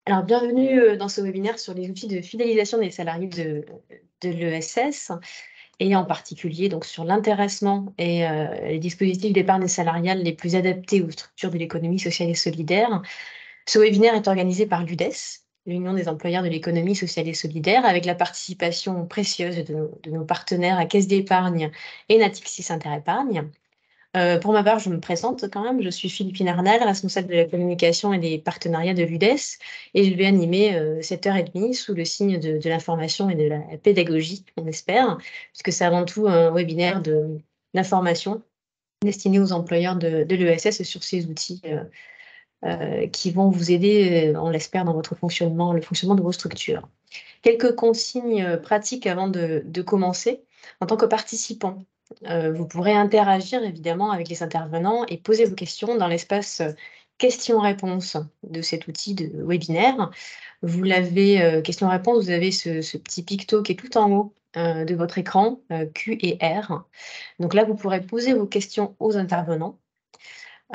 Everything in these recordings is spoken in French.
Alors, bienvenue dans ce webinaire sur les outils de fidélisation des salariés de l'ESS et en particulier donc, sur l'intéressement et les dispositifs d'épargne salariale les plus adaptés aux structures de l'économie sociale et solidaire. Ce webinaire est organisé par l'UDES, l'Union des employeurs de l'économie sociale et solidaire, avec la participation précieuse de nos partenaires à Caisse d'épargne et Natixis Interépargne. Pour ma part, je me présente quand même. Je suis Philippine Arnal, responsable de la communication et des partenariats de l'UDES, et je vais animer cette heure et demie sous le signe de l'information et de la pédagogie, on espère, puisque c'est avant tout un webinaire d'information destiné aux employeurs de l'ESS sur ces outils qui vont vous aider, on l'espère, dans votre fonctionnement, le fonctionnement de vos structures. Quelques consignes pratiques avant de commencer. En tant que participant, vous pourrez interagir évidemment avec les intervenants et poser vos questions dans l'espace questions-réponses de cet outil de webinaire. Vous l'avez, questions-réponses, vous avez ce petit picto qui est tout en haut de votre écran, Q et R. Donc là, vous pourrez poser vos questions aux intervenants.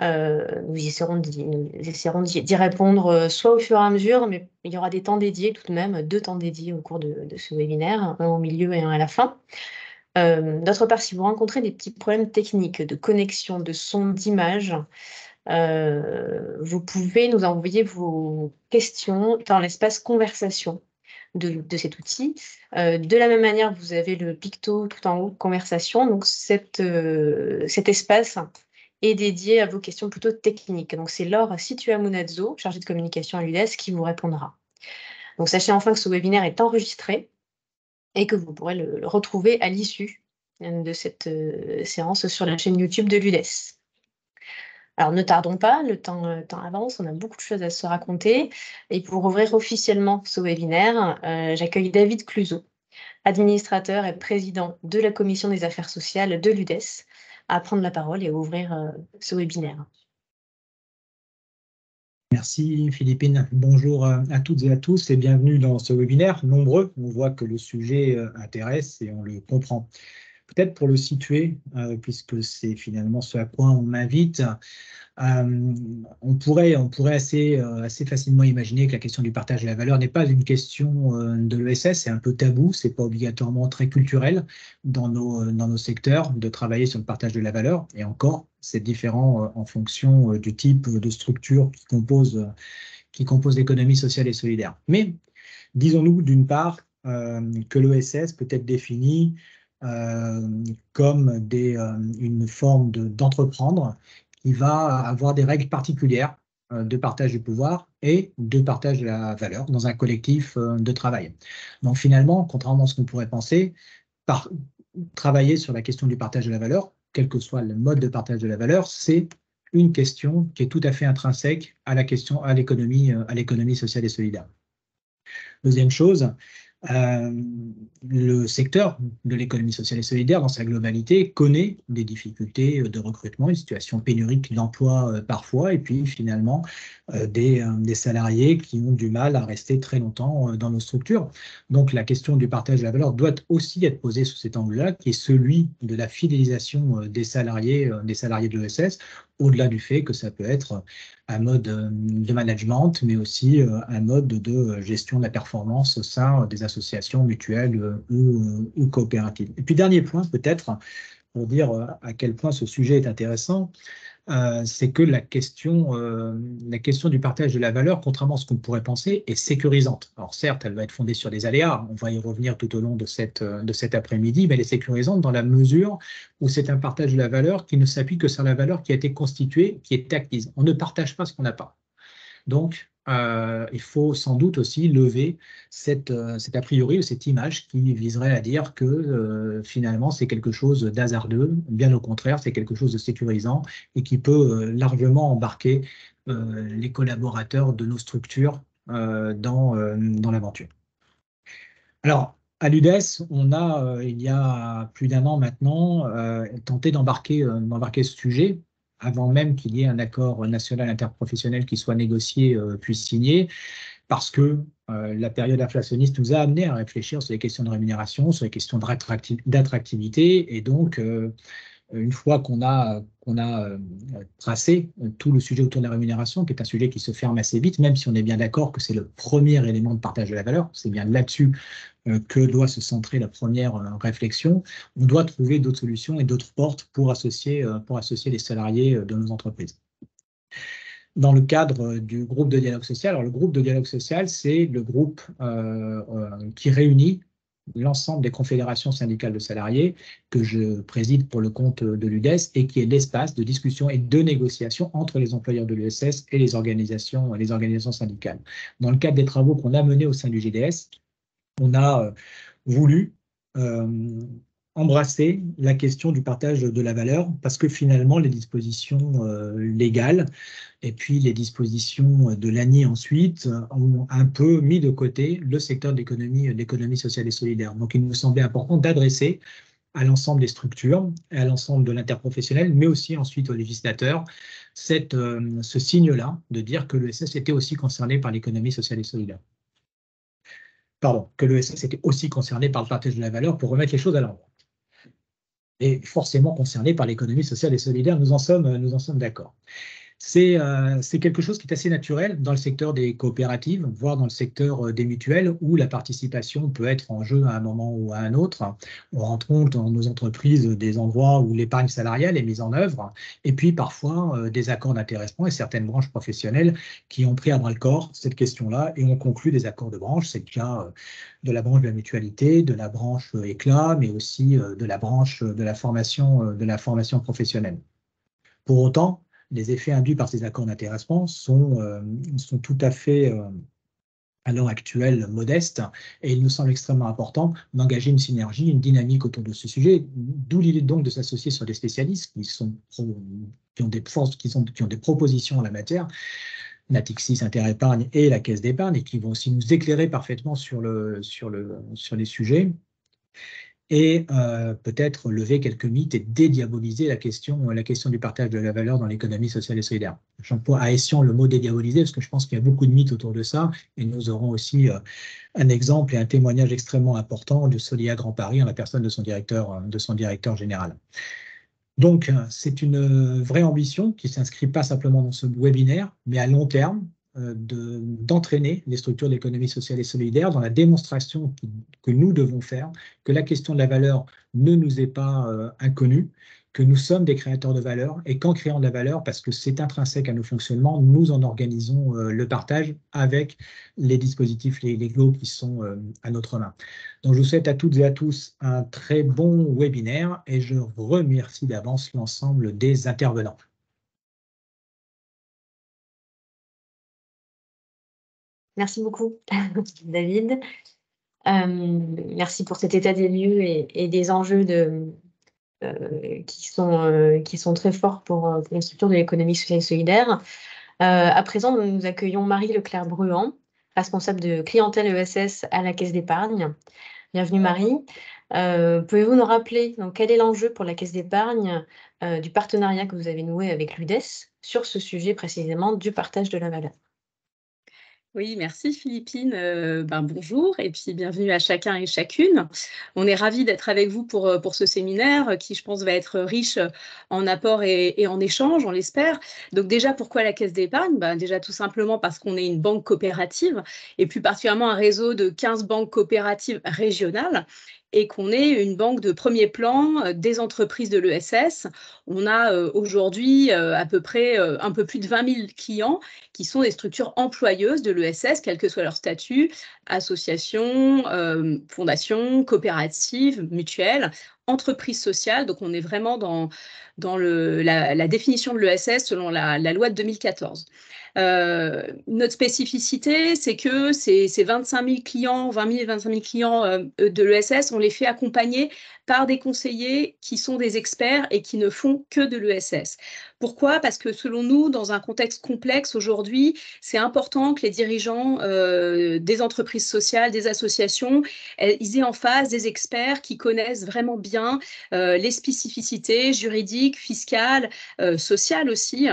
Nous essaierons d'y répondre soit au fur et à mesure, mais il y aura des temps dédiés tout de même, 2 temps dédiés au cours de ce webinaire, un au milieu et un à la fin. D'autre part, si vous rencontrez des petits problèmes techniques de connexion, de son, d'image, vous pouvez nous envoyer vos questions dans l'espace conversation de cet outil. De la même manière, vous avez le picto tout en haut, conversation. Donc cet espace est dédié à vos questions plutôt techniques. Donc c'est Laure Situamunazzo, chargée de communication à l'UDES, qui vous répondra. Donc sachez enfin que ce webinaire est enregistré et que vous pourrez le retrouver à l'issue de cette séance sur la chaîne YouTube de l'UDES. Alors ne tardons pas, le temps avance, on a beaucoup de choses à se raconter. Et pour ouvrir officiellement ce webinaire, j'accueille David Cluzot, administrateur et président de la commission des affaires sociales de l'UDES, à prendre la parole et à ouvrir ce webinaire. Merci Philippine. Bonjour à toutes et à tous et bienvenue dans ce webinaire. Nombreux, on voit que le sujet intéresse et on le comprend. Peut-être pour le situer, puisque c'est finalement ce à quoi on m'invite, on pourrait assez facilement imaginer que la question du partage de la valeur n'est pas une question de l'ESS, c'est un peu tabou, c'est pas obligatoirement très culturel dans nos secteurs de travailler sur le partage de la valeur, et encore, c'est différent en fonction du type de structure qui compose l'économie sociale et solidaire. Mais disons-nous d'une part que l'ESS peut être défini comme une forme d'entreprendre qui va avoir des règles particulières de partage du pouvoir et de partage de la valeur dans un collectif de travail. Donc finalement, contrairement à ce qu'on pourrait penser, travailler sur la question du partage de la valeur, quel que soit le mode de partage de la valeur, c'est une question qui est tout à fait intrinsèque à l'économie sociale et solidaire. Deuxième chose, le secteur de l'économie sociale et solidaire, dans sa globalité, connaît des difficultés de recrutement, une situation pénurique d'emploi parfois, et puis finalement des salariés qui ont du mal à rester très longtemps dans nos structures. Donc la question du partage de la valeur doit aussi être posée sous cet angle-là, qui est celui de la fidélisation des salariés de l'ESS, au-delà du fait que ça peut être un mode de management, mais aussi un mode de gestion de la performance au sein des associations mutuelles ou coopératives. Et puis, dernier point, peut-être, pour dire à quel point ce sujet est intéressant, c'est que la question du partage de la valeur, contrairement à ce qu'on pourrait penser, est sécurisante. Alors certes, elle va être fondée sur des aléas, on va y revenir tout au long de cet après-midi, mais elle est sécurisante dans la mesure où c'est un partage de la valeur qui ne s'appuie que sur la valeur qui a été constituée, qui est acquise. On ne partage pas ce qu'on n'a pas. Donc, il faut sans doute aussi lever cet a priori ou cette image qui viserait à dire que finalement c'est quelque chose d'hasardeux. Bien au contraire, c'est quelque chose de sécurisant et qui peut largement embarquer les collaborateurs de nos structures dans l'aventure. Alors, à l'UDES, on a, il y a plus d'un an maintenant, tenté d'embarquer ce sujet avant même qu'il y ait un accord national interprofessionnel qui soit négocié puis signé, parce que la période inflationniste nous a amené à réfléchir sur les questions de rémunération, sur les questions d'attractivité, et donc une fois qu'on a tracé tout le sujet autour de la rémunération, qui est un sujet qui se ferme assez vite, même si on est bien d'accord que c'est le premier élément de partage de la valeur, c'est bien là-dessus que doit se centrer la première réflexion, on doit trouver d'autres solutions et d'autres portes pour associer les salariés de nos entreprises. Dans le cadre du groupe de dialogue social, alors le groupe de dialogue social, c'est le groupe qui réunit l'ensemble des confédérations syndicales de salariés que je préside pour le compte de l'UDES et qui est l'espace de discussion et de négociation entre les employeurs de l'USS et les organisations syndicales. Dans le cadre des travaux qu'on a menés au sein du GDS, on a voulu embrasser la question du partage de la valeur parce que finalement les dispositions légales et puis les dispositions de l'ANI ensuite ont un peu mis de côté le secteur de l'économie sociale et solidaire. Donc il nous semblait important d'adresser à l'ensemble des structures, à l'ensemble de l'interprofessionnel, mais aussi ensuite aux législateurs, ce signe-là de dire que l'ESS était aussi concerné par l'économie sociale et solidaire. Pardon, que l'ESS était aussi concerné par le partage de la valeur pour remettre les choses à l'endroit. Et forcément concerné par l'économie sociale et solidaire, nous en sommes d'accord. C'est quelque chose qui est assez naturel dans le secteur des coopératives, voire dans le secteur des mutuelles, où la participation peut être en jeu à un moment ou à un autre. On rencontre dans nos entreprises des endroits où l'épargne salariale est mise en œuvre, et puis parfois des accords d'intéressement et certaines branches professionnelles qui ont pris à bras-le-corps cette question-là et ont conclu des accords de branche. C'est le cas de la branche de la mutualité, de la branche éclat, mais aussi de la branche de la formation professionnelle. Pour autant, les effets induits par ces accords d'intéressement sont tout à fait, à l'heure actuelle, modestes, et il nous semble extrêmement important d'engager une synergie, une dynamique autour de ce sujet, d'où l'idée donc de s'associer sur des spécialistes qui ont des propositions en la matière, Natixis, Interépargne et la Caisse d'épargne, et qui vont aussi nous éclairer parfaitement sur les sujets. Et peut-être lever quelques mythes et dédiaboliser la question du partage de la valeur dans l'économie sociale et solidaire. J'emploie à escient le mot dédiaboliser parce que je pense qu'il y a beaucoup de mythes autour de ça et nous aurons aussi un exemple et un témoignage extrêmement important de Solia Grand Paris en la personne de son directeur général. Donc, c'est une vraie ambition qui ne s'inscrit pas simplement dans ce webinaire, mais à long terme, d'entraîner les structures d'économie sociale et solidaire dans la démonstration que nous devons faire, que la question de la valeur ne nous est pas inconnue, que nous sommes des créateurs de valeur et qu'en créant de la valeur, parce que c'est intrinsèque à nos fonctionnements, nous en organisons le partage avec les dispositifs légaux qui sont à notre main. Donc je vous souhaite à toutes et à tous un très bon webinaire et je remercie d'avance l'ensemble des intervenants. Merci beaucoup, David. Merci pour cet état des lieux et des enjeux qui sont très forts pour la structure de l'économie sociale et solidaire. À présent, nous accueillons Marie Leclerc-Bruand, responsable de clientèle ESS à la Caisse d'épargne. Bienvenue Marie. Pouvez-vous nous rappeler donc, quel est l'enjeu pour la Caisse d'épargne du partenariat que vous avez noué avec l'UDES sur ce sujet précisément du partage de la valeur? Oui, merci Philippine. Bonjour et puis bienvenue à chacun et chacune. On est ravis d'être avec vous pour ce séminaire qui, je pense, va être riche en apports et en échanges, on l'espère. Donc déjà, pourquoi la Caisse d'épargne? Déjà tout simplement parce qu'on est une banque coopérative et plus particulièrement un réseau de 15 banques coopératives régionales et qu'on est une banque de premier plan des entreprises de l'ESS. On a aujourd'hui à peu près un peu plus de 20 000 clients qui sont des structures employeuses de l'ESS, quel que soit leur statut, association, fondation, coopérative, mutuelle, entreprise sociale. Donc, on est vraiment dans la définition de l'ESS selon la loi de 2014. Notre spécificité, c'est que ces 25 000 clients, 20 000 et 25 000 clients de l'ESS, on les fait accompagner par des conseillers qui sont des experts et qui ne font que de l'ESS. Pourquoi? Parce que selon nous, dans un contexte complexe aujourd'hui, c'est important que les dirigeants des entreprises sociales, des associations, ils aient en face des experts qui connaissent vraiment bien les spécificités juridiques, fiscales, sociales aussi,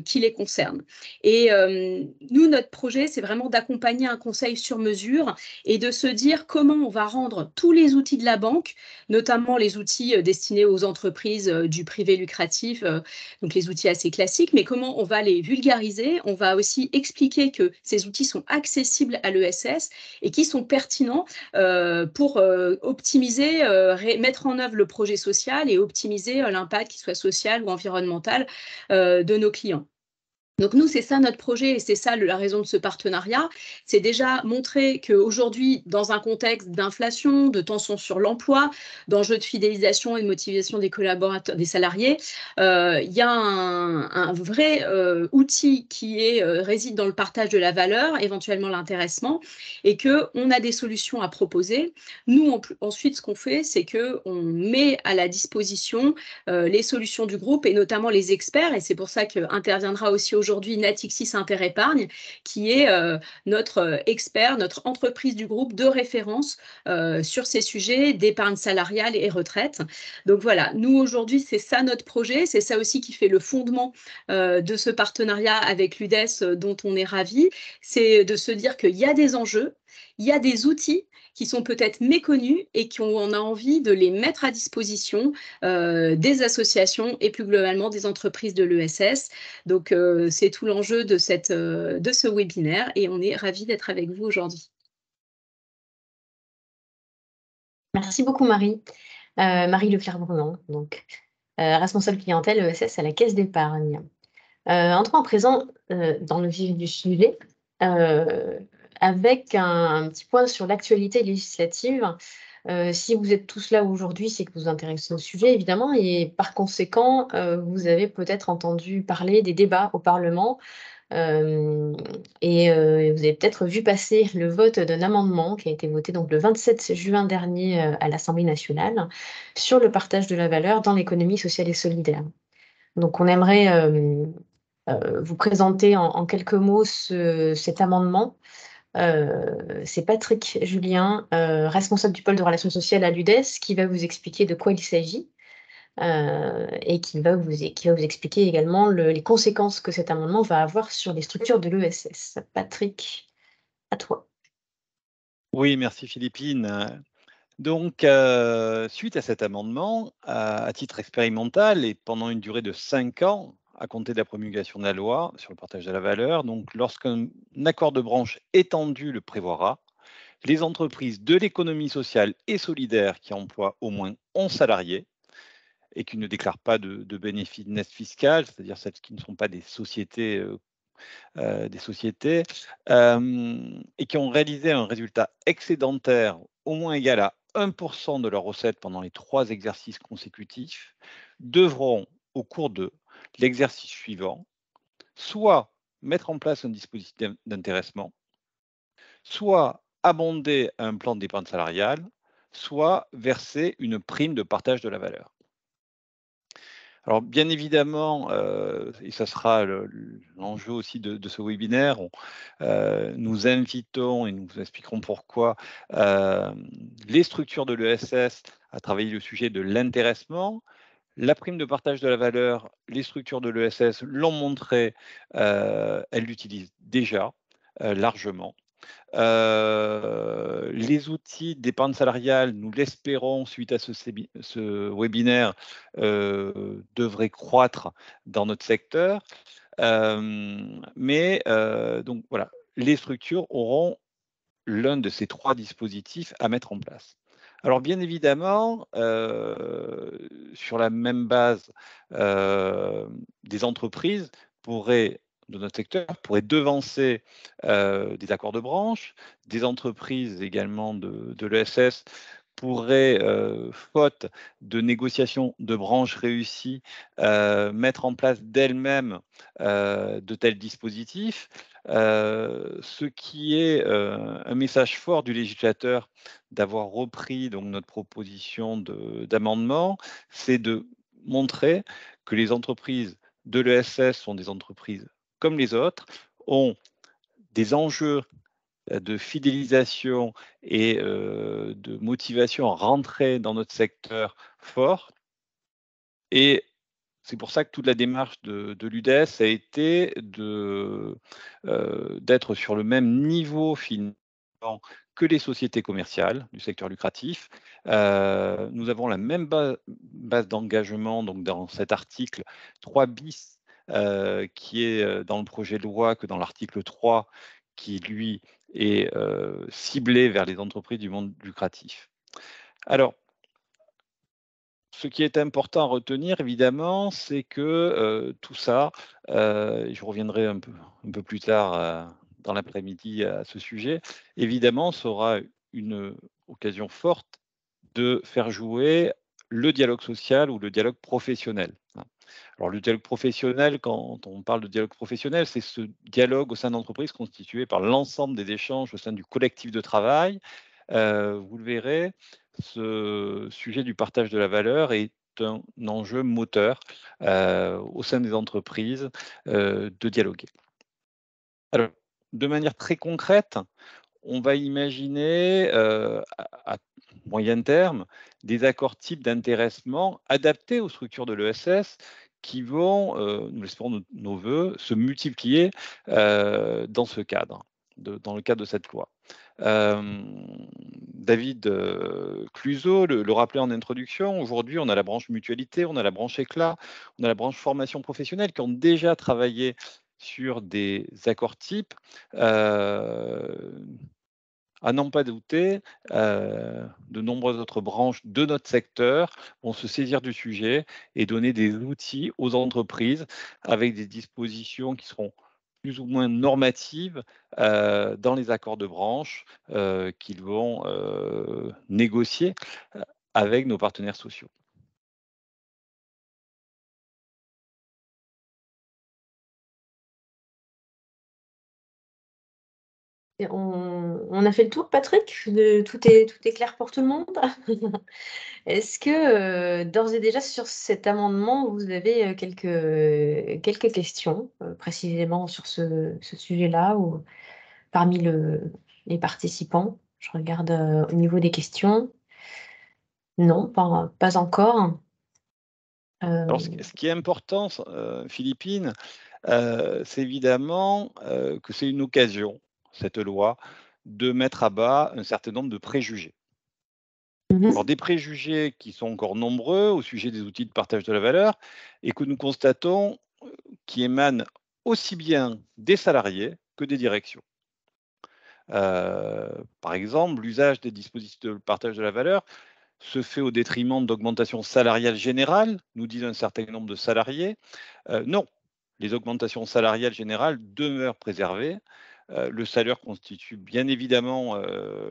qui les concernent. Et nous, notre projet, c'est vraiment d'accompagner un conseil sur mesure et de se dire comment on va rendre tous les outils de la banque, notamment les outils destinés aux entreprises du privé lucratif, donc les outils assez classiques, mais comment on va les vulgariser. On va aussi expliquer que ces outils sont accessibles à l'ESS et qui sont pertinents pour optimiser, mettre en œuvre le projet social et optimiser l'impact, qu'il soit social ou environnemental, de nos clients. Donc nous, c'est ça notre projet et c'est ça la raison de ce partenariat. C'est déjà montrer qu'aujourd'hui, dans un contexte d'inflation, de tension sur l'emploi, d'enjeux de fidélisation et de motivation des collaborateurs, des salariés, il y a un vrai outil qui réside dans le partage de la valeur, éventuellement l'intéressement, et qu'on a des solutions à proposer. Nous, ensuite, ce qu'on fait, c'est qu'on met à la disposition les solutions du groupe et notamment les experts, et c'est pour ça qu'interviendra aussi aujourd'hui Natixis Interépargne, qui est notre expert, notre entreprise du groupe de référence sur ces sujets d'épargne salariale et retraite. Donc voilà, nous aujourd'hui, c'est ça notre projet, c'est ça aussi qui fait le fondement de ce partenariat avec l'UDES dont on est ravis, c'est de se dire qu'il y a des enjeux, il y a des outils qui sont peut-être méconnus et qu'on a envie de les mettre à disposition des associations et plus globalement des entreprises de l'ESS. Donc, c'est tout l'enjeu de ce webinaire et on est ravis d'être avec vous aujourd'hui. Merci beaucoup, Marie. Marie Leclerc-Brunand, donc responsable clientèle ESS à la Caisse d'épargne. Entrons à présent dans le vif du sujet, avec un petit point sur l'actualité législative. Si vous êtes tous là aujourd'hui, c'est que vous vous intéressez au sujet, évidemment, et par conséquent, vous avez peut-être entendu parler des débats au Parlement, et vous avez peut-être vu passer le vote d'un amendement qui a été voté donc, le 27 juin dernier à l'Assemblée nationale sur le partage de la valeur dans l'économie sociale et solidaire. Donc, on aimerait vous présenter en quelques mots cet amendement. C'est Patrick Julien, responsable du pôle de relations sociales à l'UDES, qui va vous expliquer de quoi il s'agit et qui va vous expliquer également les conséquences que cet amendement va avoir sur les structures de l'ESS. Patrick, à toi. Oui, merci Philippine. Donc, suite à cet amendement, à titre expérimental et pendant une durée de 5 ans, à compter de la promulgation de la loi sur le partage de la valeur, donc lorsqu'un accord de branche étendu le prévoira, les entreprises de l'économie sociale et solidaire qui emploient au moins 11 salariés et qui ne déclarent pas de bénéfices nets fiscaux, c'est-à-dire celles qui ne sont pas des sociétés, et qui ont réalisé un résultat excédentaire au moins égal à 1% de leurs recettes pendant les 3 exercices consécutifs, devront, au cours de l'exercice suivant, soit mettre en place un dispositif d'intéressement, soit abonder un plan d'épargne salariale, soit verser une prime de partage de la valeur. Alors, bien évidemment, et ça sera l'enjeu aussi de ce webinaire, nous invitons et nous vous expliquerons pourquoi les structures de l'ESS à travailler le sujet de l'intéressement. La prime de partage de la valeur, les structures de l'ESS l'ont montré, elles l'utilisent déjà largement. Les outils d'épargne salariale, nous l'espérons, suite à ce webinaire, devraient croître dans notre secteur. Donc voilà, les structures auront l'un de ces 3 dispositifs à mettre en place. Alors bien évidemment, sur la même base, des entreprises de notre secteur pourraient devancer des accords de branche, des entreprises également de l'ESS pourraient, faute de négociations de branches réussies, mettre en place d'elles-mêmes de tels dispositifs. Ce qui est un message fort du législateur d'avoir repris donc, notre proposition d'amendement, c'est de montrer que les entreprises de l'ESS sont des entreprises comme les autres, ont des enjeux de fidélisation et de motivation à rentrer dans notre secteur fort. Et c'est pour ça que toute la démarche de l'UDES a été d'être sur le même niveau finalement que les sociétés commerciales du secteur lucratif. Nous avons la même base d'engagement, donc dans cet article 3 bis, qui est dans le projet de loi, que dans l'article 3, qui lui est ciblé vers les entreprises du monde lucratif. Alors, ce qui est important à retenir, évidemment, c'est que tout ça, je reviendrai un peu plus tard dans l'après-midi à ce sujet, évidemment, sera une occasion forte de faire jouer le dialogue social ou le dialogue professionnel. Alors, le dialogue professionnel, quand on parle de dialogue professionnel, c'est ce dialogue au sein d'entreprise constitué par l'ensemble des échanges au sein du collectif de travail. Vous le verrez, ce sujet du partage de la valeur est un enjeu moteur au sein des entreprises de dialoguer. Alors, de manière très concrète, on va imaginer à moyen terme des accords types d'intéressement adaptés aux structures de l'ESS qui vont, nous l'espérons nos voeux, se multiplier dans ce cadre, dans le cadre de cette loi. David Cluzo le rappelait en introduction, aujourd'hui on a la branche mutualité, on a la branche éclat, on a la branche formation professionnelle qui ont déjà travaillé sur des accords types. À n'en pas douter, de nombreuses autres branches de notre secteur vont se saisir du sujet et donner des outils aux entreprises avec des dispositions qui seront plus ou moins normatives dans les accords de branche qu'ils vont négocier avec nos partenaires sociaux. On a fait le tour, Patrick? Tout est clair pour tout le monde? Est-ce que d'ores et déjà sur cet amendement, vous avez quelques questions précisément sur ce sujet-là ou parmi les participants? Je regarde au niveau des questions. Non, pas encore. Alors, ce qui est important, Philippine, c'est évidemment que c'est une occasion, cette loi, de mettre à bas un certain nombre de préjugés. Alors, des préjugés qui sont encore nombreux au sujet des outils de partage de la valeur et que nous constatons qui émanent aussi bien des salariés que des directions. Par exemple, l'usage des dispositifs de partage de la valeur se fait au détriment d'augmentations salariales générales, nous disent un certain nombre de salariés. Non, les augmentations salariales générales demeurent préservées. Le salaire constitue bien évidemment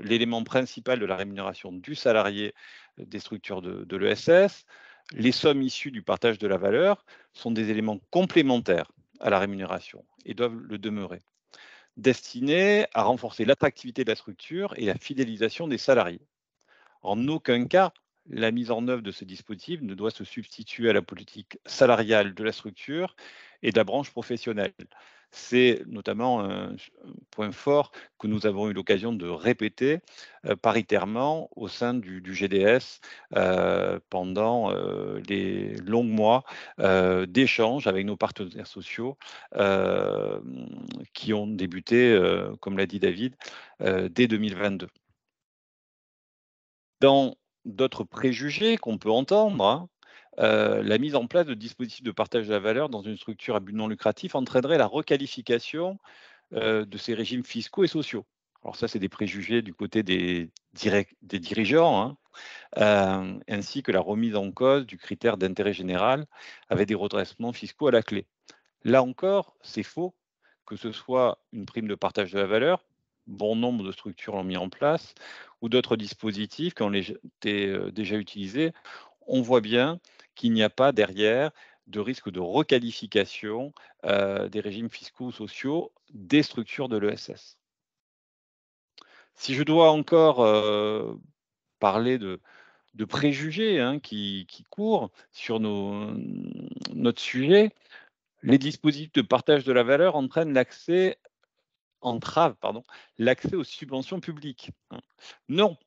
l'élément principal de la rémunération du salarié des structures de l'ESS. Les sommes issues du partage de la valeur sont des éléments complémentaires à la rémunération et doivent le demeurer, destinés à renforcer l'attractivité de la structure et la fidélisation des salariés. En aucun cas, la mise en œuvre de ce dispositif ne doit se substituer à la politique salariale de la structure et de la branche professionnelle. C'est notamment un point fort que nous avons eu l'occasion de répéter paritairement au sein du GDS pendant les longs mois d'échanges avec nos partenaires sociaux qui ont débuté, comme l'a dit David, dès 2022. Dans d'autres préjugés qu'on peut entendre, hein, la mise en place de dispositifs de partage de la valeur dans une structure à but non lucratif entraînerait la requalification de ces régimes fiscaux et sociaux. Alors ça, c'est des préjugés du côté des dirigeants, hein, ainsi que la remise en cause du critère d'intérêt général avec des redressements fiscaux à la clé. Là encore, c'est faux, que ce soit une prime de partage de la valeur, bon nombre de structures l'ont mis en place, ou d'autres dispositifs qui ont été déjà utilisés, on voit bien qu'il n'y a pas derrière de risque de requalification des régimes fiscaux ou sociaux des structures de l'ESS. Si je dois encore parler de préjugés hein, qui courent sur notre sujet, Les dispositifs de partage de la valeur entravent l'accès aux subventions publiques. Non,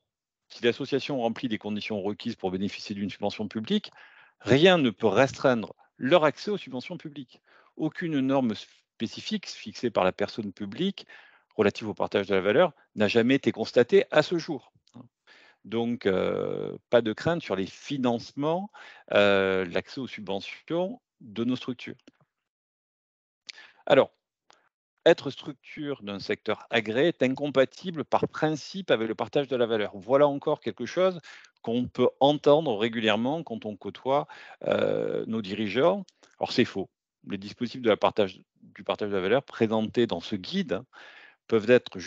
si l'association remplit les conditions requises pour bénéficier d'une subvention publique, rien ne peut restreindre leur accès aux subventions publiques. Aucune norme spécifique fixée par la personne publique relative au partage de la valeur n'a jamais été constatée à ce jour. Donc, pas de crainte sur les financements, l'accès aux subventions de nos structures. Alors, être structure d'un secteur agréé est incompatible par principe avec le partage de la valeur. Voilà encore quelque chose qu'on peut entendre régulièrement quand on côtoie nos dirigeants. Alors c'est faux. Les dispositifs du partage de la valeur présentés dans ce guide peuvent être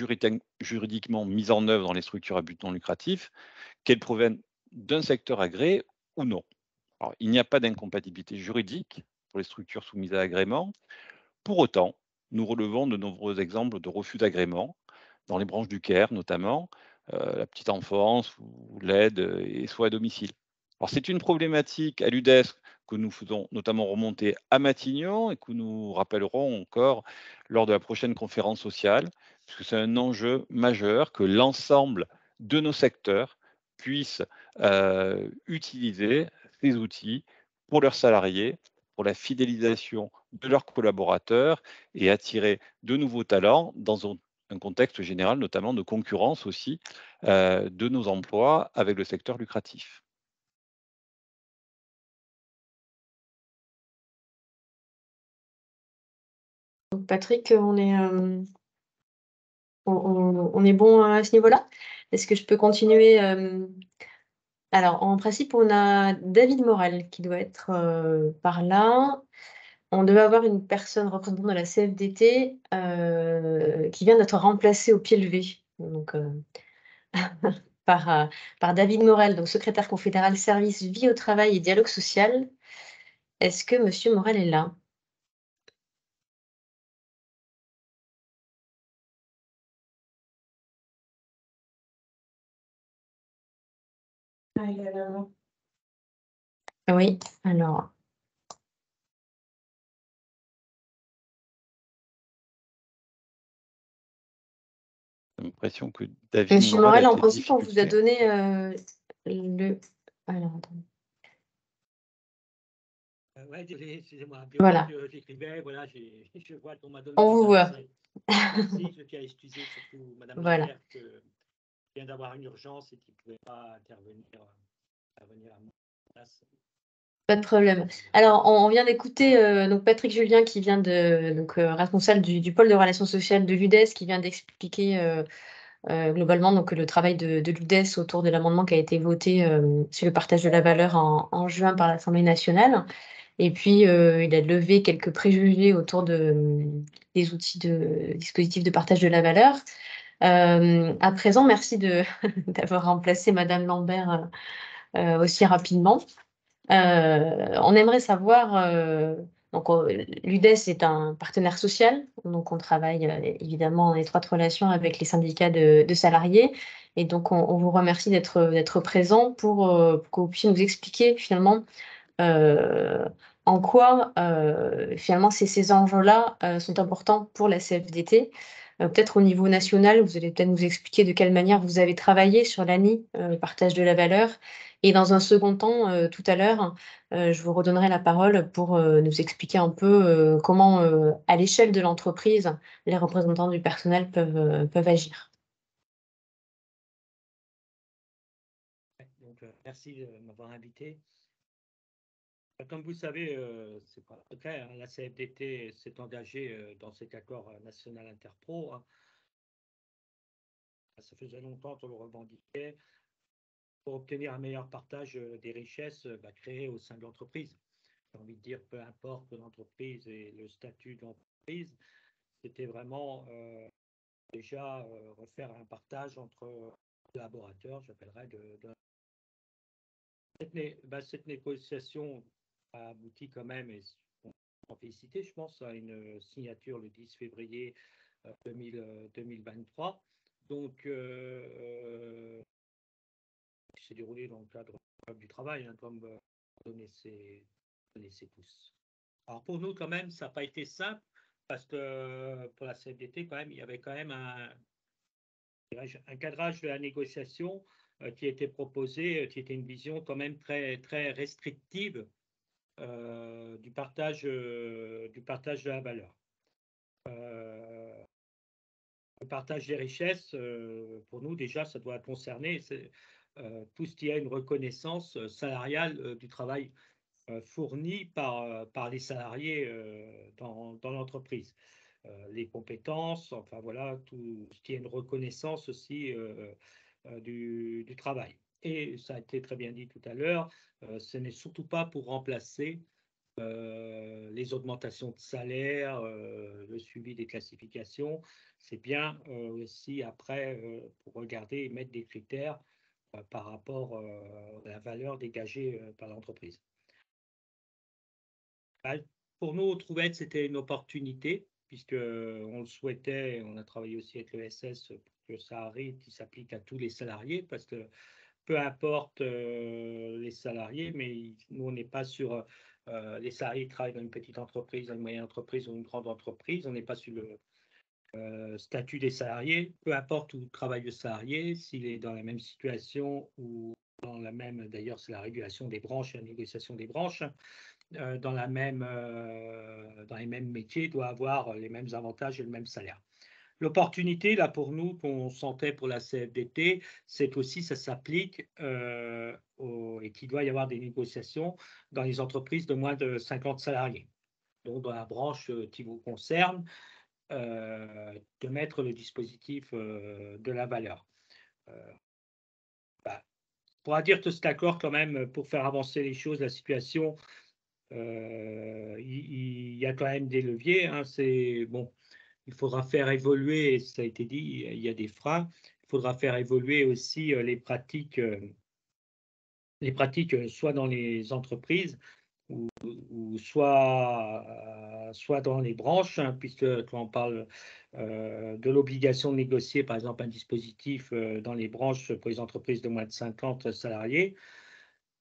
juridiquement mis en œuvre dans les structures à but non lucratif, qu'elles proviennent d'un secteur agréé ou non. Alors, il n'y a pas d'incompatibilité juridique pour les structures soumises à agrément. Pour autant, nous relevons de nombreux exemples de refus d'agrément dans les branches du CARE notamment, la petite enfance ou l'aide et soins à domicile. Alors c'est une problématique à l'UDESC que nous faisons notamment remonter à Matignon et que nous rappellerons encore lors de la prochaine conférence sociale, puisque c'est un enjeu majeur que l'ensemble de nos secteurs puissent utiliser ces outils pour leurs salariés, pour la fidélisation de leurs collaborateurs et attirer de nouveaux talents dans un contexte général, notamment de concurrence aussi de nos emplois avec le secteur lucratif. Donc, Patrick, on est bon à ce niveau-là? Est-ce que je peux continuer? Alors, en principe, on a David Morel qui doit être par là. On devait avoir une personne représentante de la CFDT qui vient d'être remplacée au pied levé. Donc, par David Morel, donc secrétaire confédéral service vie au travail et dialogue social. Est-ce que Monsieur Morel est là? Oui, alors. J'ai l'impression que David Monsieur Morel Morel, a en des principe, on vous a difficultés. donné le. Alors, attendez. Ouais, désolé, excusez-moi. Voilà. J'écrivais, voilà, je vois qu'on m'a donné. On vous voit. Merci, je tiens à excuser surtout Madame Voilà. Lambert qui vient d'avoir une urgence et qui ne pouvait pas intervenir à ma place. Pas de problème. Alors, on vient d'écouter donc Patrick Julien qui vient de responsable du pôle de relations sociales de l'UDES qui vient d'expliquer globalement donc le travail de l'UDES autour de l'amendement qui a été voté sur le partage de la valeur en juin par l'Assemblée nationale. Et puis il a levé quelques préjugés autour des outils de dispositifs de partage de la valeur. À présent, merci d'avoir remplacé Madame Lambert aussi rapidement. On aimerait savoir, donc l'UDES est un partenaire social, donc on travaille évidemment en étroite relation avec les syndicats de salariés, et donc on vous remercie d'être présent pour que vous puissiez nous expliquer finalement en quoi finalement ces enjeux-là sont importants pour la CFDT. Peut-être au niveau national, vous allez peut-être nous expliquer de quelle manière vous avez travaillé sur l'ANI, partage de la valeur. Et dans un second temps, tout à l'heure, je vous redonnerai la parole pour nous expliquer un peu comment, à l'échelle de l'entreprise, les représentants du personnel peuvent agir. Donc, merci de m'avoir invité. Comme vous le savez, c'est pas secret, hein, la CFDT s'est engagée dans cet accord national interpro. Hein. Ça faisait longtemps qu'on le revendiquait pour obtenir un meilleur partage des richesses créées au sein de l'entreprise. J'ai envie de dire, peu importe l'entreprise et le statut de l'entreprise, c'était vraiment déjà refaire un partage entre collaborateurs, j'appellerais cette négociation a abouti quand même, et on peut féliciter, je pense, à une signature le 10 février 2023. Donc, qui s'est déroulé dans le cadre du travail, hein, comme vous connaissez tous. Alors pour nous, quand même, ça n'a pas été simple, parce que pour la CFDT, quand même, il y avait quand même un cadrage de la négociation qui était proposé, qui était une vision quand même très, très restrictive du partage de la valeur. Le partage des richesses, pour nous, déjà, ça doit concerner tout ce qui est une reconnaissance salariale du travail fourni par les salariés dans l'entreprise. Les compétences, enfin voilà, tout ce qui est une reconnaissance aussi du travail. Et ça a été très bien dit tout à l'heure, ce n'est surtout pas pour remplacer les augmentations de salaire, le suivi des classifications. C'est bien aussi après pour regarder et mettre des critères par rapport à la valeur dégagée par l'entreprise. Pour nous, on trouvait que c'était une opportunité, puisqu'on le souhaitait, on a travaillé aussi avec l'ESS pour que ça arrive, qui s'applique à tous les salariés, parce que peu importe les salariés, mais nous, on n'est pas sur les salariés qui travaillent dans une petite entreprise, dans une moyenne entreprise ou une grande entreprise, on n'est pas sur le statut des salariés, peu importe où travaille le salarié, s'il est dans la même situation ou dans la même, d'ailleurs c'est la régulation des branches, la négociation des branches, dans les mêmes métiers, doit avoir les mêmes avantages et le même salaire. L'opportunité, là, pour nous, qu'on sentait pour la CFDT, c'est aussi, ça s'applique et qu'il doit y avoir des négociations dans les entreprises de moins de 50 salariés. Donc, dans la branche qui vous concerne, de mettre le dispositif de la valeur. On pourra dire que cet accord, quand même, pour faire avancer les choses, la situation, il y a quand même des leviers. Hein, c'est bon. Il faudra faire évoluer, ça a été dit, il y a des freins. Il faudra faire évoluer aussi les pratiques soit dans les entreprises ou soit dans les branches, hein, puisque quand on parle de l'obligation de négocier, par exemple, un dispositif dans les branches pour les entreprises de moins de 50 salariés,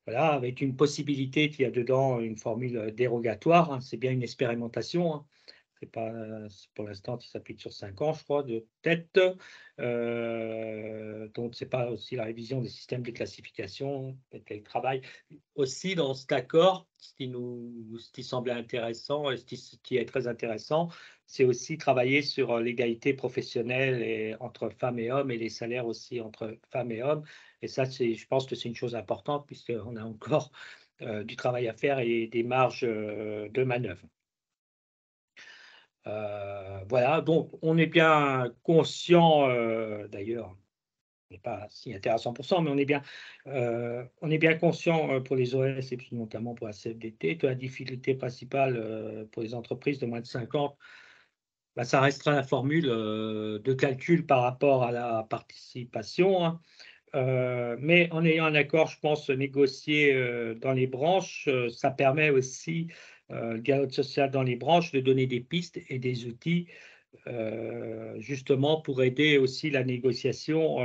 voilà, avec une possibilité qu'il y a dedans une formule dérogatoire, hein, c'est bien une expérimentation. Hein. Pas, pour l'instant, ça s'applique sur 5 ans, je crois, de tête. Donc, ce n'est pas aussi la révision des systèmes de classification, qu'elle travaille aussi dans cet accord. Ce qui semblait intéressant et ce qui est très intéressant, c'est aussi travailler sur l'égalité professionnelle entre femmes et hommes et les salaires aussi entre femmes et hommes. Et ça, je pense que c'est une chose importante puisqu'on a encore du travail à faire et des marges de manœuvre. Voilà, donc on est bien conscient, d'ailleurs, on n'est pas signataire à 100%, mais on est bien conscient pour les OS et puis notamment pour la CFDT que la difficulté principale pour les entreprises de moins de 50, ça restera la formule de calcul par rapport à la participation. Hein. Mais en ayant un accord, je pense, négocié dans les branches, ça permet aussi le dialogue social dans les branches de donner des pistes et des outils justement pour aider aussi la négociation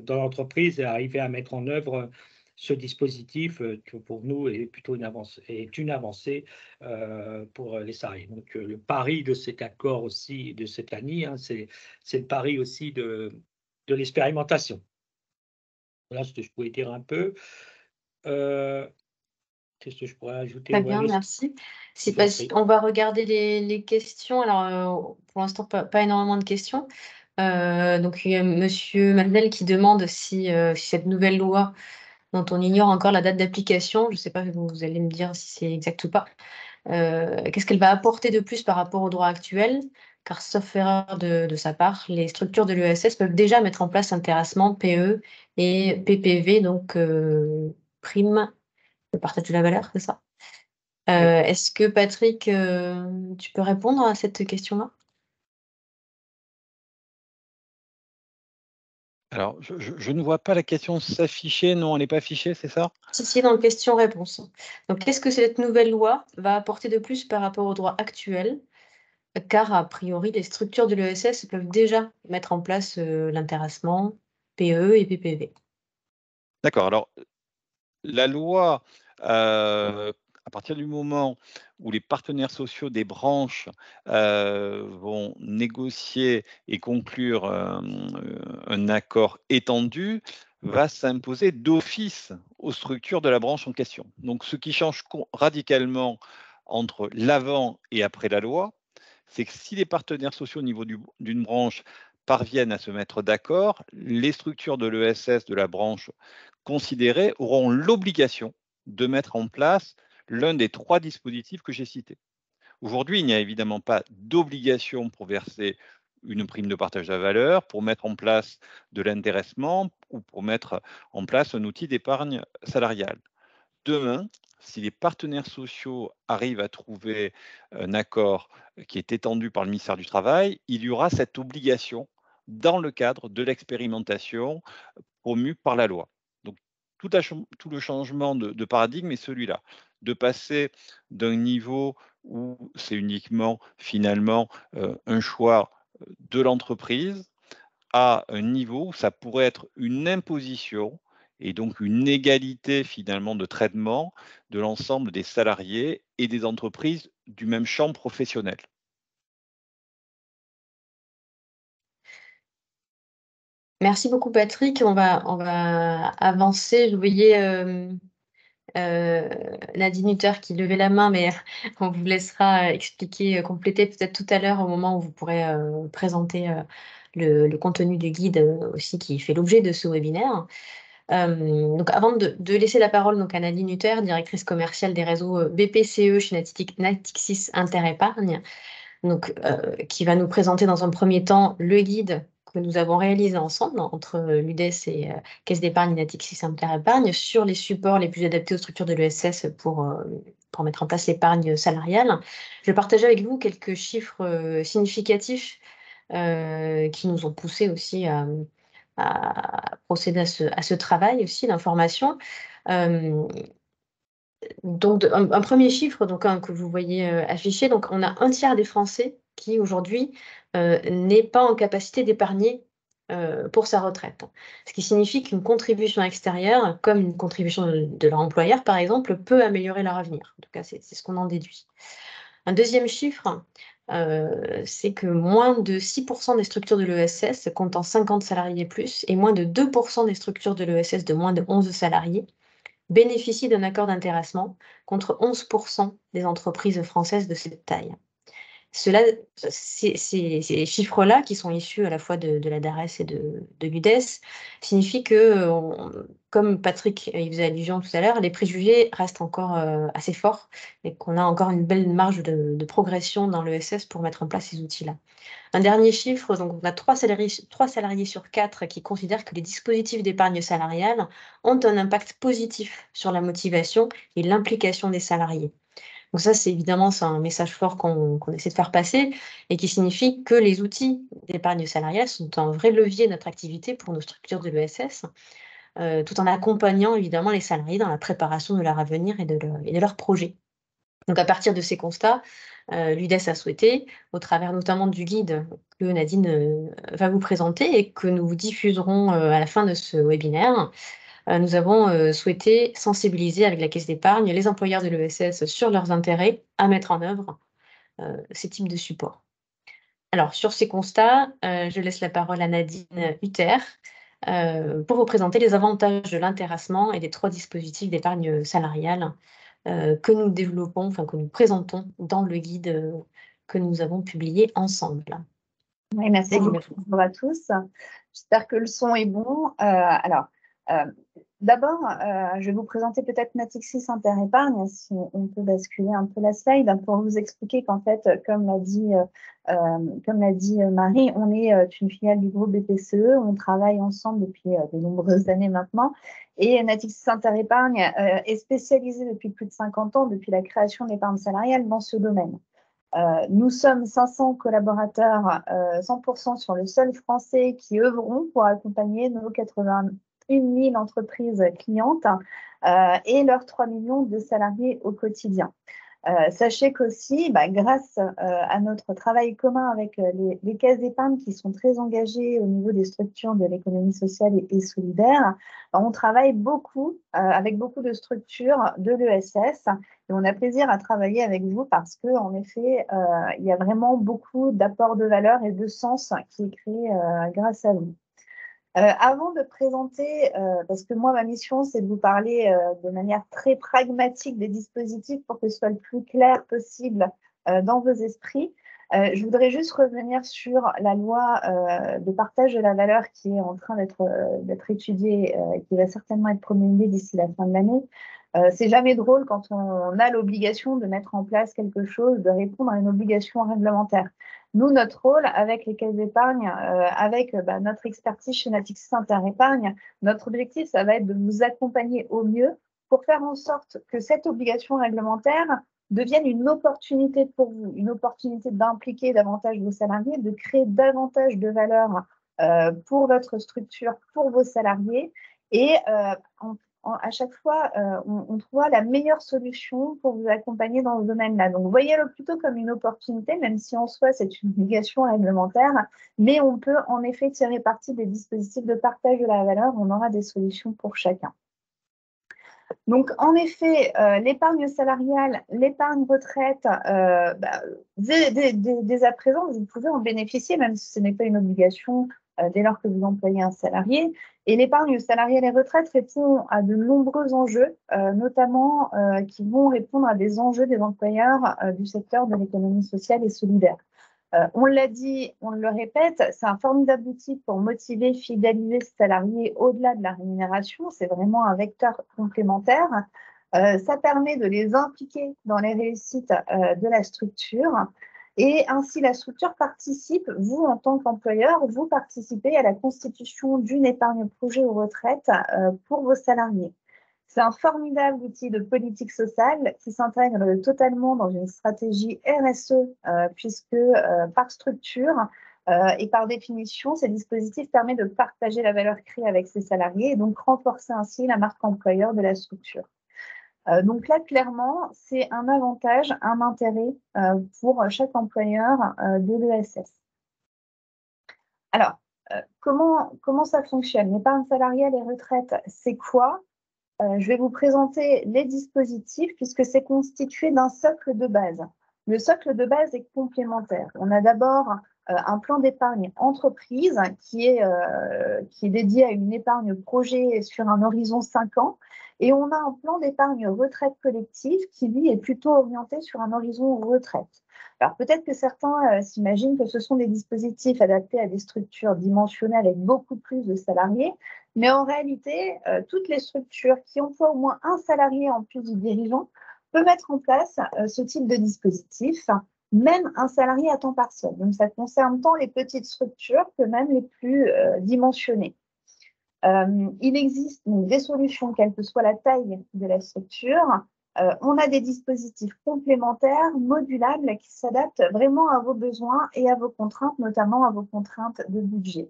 dans l'entreprise et arriver à mettre en œuvre ce dispositif qui pour nous est plutôt une avancée pour les salariés. Donc le pari de cet accord aussi, de cette année, hein, c'est le pari aussi de l'expérimentation. Voilà ce que je pouvais dire un peu. Qu'est-ce que je pourrais ajouter? Très bien, merci. On va regarder les questions. Alors, pour l'instant, pas énormément de questions. Donc, il y a Monsieur Manel qui demande si cette nouvelle loi, dont on ignore encore la date d'application, je ne sais pas, vous allez me dire si c'est exact ou pas, qu'est-ce qu'elle va apporter de plus par rapport au droit actuel? Car, sauf erreur de sa part, les structures de l'ESS peuvent déjà mettre en place intéressement, PE et PPV, donc prime de partage de la valeur, c'est ça? Est-ce que Patrick, tu peux répondre à cette question-là? Alors, je ne vois pas la question s'afficher. Non, elle n'est pas affichée, c'est ça? Si, dans le question-réponse. Donc, qu'est-ce que cette nouvelle loi va apporter de plus par rapport au droit actuel? Car, a priori, les structures de l'ESS peuvent déjà mettre en place l'intéressement, PE et PPV. D'accord. Alors, la loi À partir du moment où les partenaires sociaux des branches vont négocier et conclure un accord étendu, va s'imposer d'office aux structures de la branche en question. Donc, ce qui change radicalement entre l'avant et après la loi, c'est que si les partenaires sociaux au niveau d'une branche parviennent à se mettre d'accord, les structures de l'ESS de la branche considérée auront l'obligation de mettre en place l'un des 3 dispositifs que j'ai cités. Aujourd'hui, il n'y a évidemment pas d'obligation pour verser une prime de partage de la valeur, pour mettre en place de l'intéressement ou pour mettre en place un outil d'épargne salariale. Demain, si les partenaires sociaux arrivent à trouver un accord qui est étendu par le ministère du Travail, il y aura cette obligation dans le cadre de l'expérimentation promue par la loi. Donc, tout le changement de paradigme est celui-là, de passer d'un niveau où c'est uniquement finalement un choix de l'entreprise à un niveau où ça pourrait être une imposition et donc une égalité finalement de traitement de l'ensemble des salariés et des entreprises du même champ professionnel. Merci beaucoup, Patrick. On va avancer. Je voyais Nadine Hutter qui levait la main, mais on vous laissera expliquer, compléter peut-être tout à l'heure au moment où vous pourrez présenter le contenu du guide aussi qui fait l'objet de ce webinaire. Donc, avant de laisser la parole donc, à Nadine Hutter, directrice commerciale des réseaux BPCE chez Natixis Interépargne, donc, qui va nous présenter dans un premier temps le guide que nous avons réalisé ensemble entre l'UDES et Caisse d'épargne Natixis Interépargne sur les supports les plus adaptés aux structures de l'ESS pour mettre en place l'épargne salariale. Je vais partager avec vous quelques chiffres significatifs qui nous ont poussé aussi à procéder à ce travail aussi d'information. Donc, un premier chiffre donc, que vous voyez affiché, donc on a un tiers des Français qui aujourd'hui n'est pas en capacité d'épargner pour sa retraite. Ce qui signifie qu'une contribution extérieure, comme une contribution de leur employeur par exemple, peut améliorer leur avenir. En tout cas, c'est ce qu'on en déduit. Un deuxième chiffre, c'est que moins de 6% des structures de l'ESS comptant 50 salariés plus et moins de 2% des structures de l'ESS de moins de 11 salariés bénéficient d'un accord d'intéressement contre 11% des entreprises françaises de cette taille. Ces chiffres-là, qui sont issus à la fois de la DARES et de l'UDES, signifient que, comme Patrick y faisait allusion tout à l'heure, les préjugés restent encore assez forts et qu'on a encore une belle marge de progression dans l'ESS pour mettre en place ces outils-là. Un dernier chiffre, donc on a 3 salariés sur 4 qui considèrent que les dispositifs d'épargne salariale ont un impact positif sur la motivation et l'implication des salariés. Donc ça, c'est un message fort qu'on essaie de faire passer et qui signifie que les outils d'épargne salariale sont un vrai levier d'attractivité pour nos structures de l'ESS, tout en accompagnant évidemment les salariés dans la préparation de leur avenir et de leurs projets. Donc à partir de ces constats, l'UDES a souhaité, au travers notamment du guide que Nadine va vous présenter et que nous vous diffuserons à la fin de ce webinaire, nous avons souhaité sensibiliser avec la Caisse d'épargne les employeurs de l'ESS sur leurs intérêts à mettre en œuvre ces types de supports. Alors, sur ces constats, je laisse la parole à Nadine Hutter pour vous présenter les avantages de l'intéressement et des 3 dispositifs d'épargne salariale que nous développons, que nous présentons dans le guide que nous avons publié ensemble. Oui, merci beaucoup. Bonjour à tous. J'espère que le son est bon. D'abord, je vais vous présenter peut-être Natixis Interépargne, si on peut basculer un peu la slide, pour vous expliquer qu'en fait, comme l'a dit Marie, on est une filiale du groupe BPCE, on travaille ensemble depuis de nombreuses années maintenant, et Natixis Interépargne est spécialisée depuis plus de 50 ans, depuis la création de l'épargne salariale dans ce domaine. Nous sommes 500 collaborateurs, 100% sur le sol français, qui œuvront pour accompagner nos 81 000 entreprises clientes et leurs 3 millions de salariés au quotidien. Sachez qu'aussi, grâce à notre travail commun avec les caisses d'épargne qui sont très engagées au niveau des structures de l'économie sociale et solidaire, on travaille beaucoup avec beaucoup de structures de l'ESS et on a plaisir à travailler avec vous parce qu'en effet, il y a vraiment beaucoup d'apports de valeur et de sens qui est créé grâce à vous. Avant de présenter, parce que moi, ma mission, c'est de vous parler de manière très pragmatique des dispositifs pour que ce soit le plus clair possible dans vos esprits, je voudrais juste revenir sur la loi de partage de la valeur qui est en train d'être étudiée et qui va certainement être promulguée d'ici la fin de l'année. C'est jamais drôle quand on a l'obligation de mettre en place quelque chose, de répondre à une obligation réglementaire. Nous, notre rôle avec les caisses d'épargne, avec notre expertise chez Natixis Interépargne, notre objectif, ça va être de vous accompagner au mieux pour faire en sorte que cette obligation réglementaire devienne une opportunité pour vous, une opportunité d'impliquer davantage vos salariés, de créer davantage de valeur pour votre structure, pour vos salariés. Et à chaque fois, on trouvera la meilleure solution pour vous accompagner dans ce domaine-là. Donc, voyez-le plutôt comme une opportunité, même si en soi, c'est une obligation réglementaire, mais on peut en effet tirer parti des dispositifs de partage de la valeur. On aura des solutions pour chacun. Donc, en effet, l'épargne salariale, l'épargne retraite, dès à présent, vous pouvez en bénéficier, même si ce n'est pas une obligation dès lors que vous employez un salarié. Et l'épargne salariale et retraite répond à de nombreux enjeux, notamment qui vont répondre à des enjeux des employeurs du secteur de l'économie sociale et solidaire. On l'a dit, on le répète, c'est un formidable outil pour motiver, fidéliser ses salariés au-delà de la rémunération. C'est vraiment un vecteur complémentaire. Ça permet de les impliquer dans les réussites de la structure. Et ainsi, la structure participe, vous, en tant qu'employeur, vous participez à la constitution d'une épargne projet ou retraite pour vos salariés. C'est un formidable outil de politique sociale qui s'intègre totalement dans une stratégie RSE, puisque par structure et par définition, ces dispositifs permettent de partager la valeur créée avec ses salariés et donc renforcer ainsi la marque employeur de la structure. Donc là, clairement, c'est un avantage, un intérêt pour chaque employeur de l'ESS. Alors, comment ça fonctionne? L'épargne salariale et retraite, c'est quoi? Je vais vous présenter les dispositifs puisque c'est constitué d'un socle de base. Le socle de base est complémentaire. On a d'abord un plan d'épargne entreprise qui est dédié à une épargne projet sur un horizon 5 ans. Et on a un plan d'épargne retraite collective qui, lui, est plutôt orienté sur un horizon retraite. Alors peut-être que certains s'imaginent que ce sont des dispositifs adaptés à des structures dimensionnelles avec beaucoup plus de salariés, mais en réalité, toutes les structures qui emploient au moins un salarié en plus du dirigeant peuvent mettre en place ce type de dispositif, même un salarié à temps partiel. Donc ça concerne tant les petites structures que même les plus dimensionnées. Il existe donc des solutions, quelle que soit la taille de la structure. On a des dispositifs complémentaires, modulables, qui s'adaptent vraiment à vos besoins et à vos contraintes, notamment à vos contraintes de budget.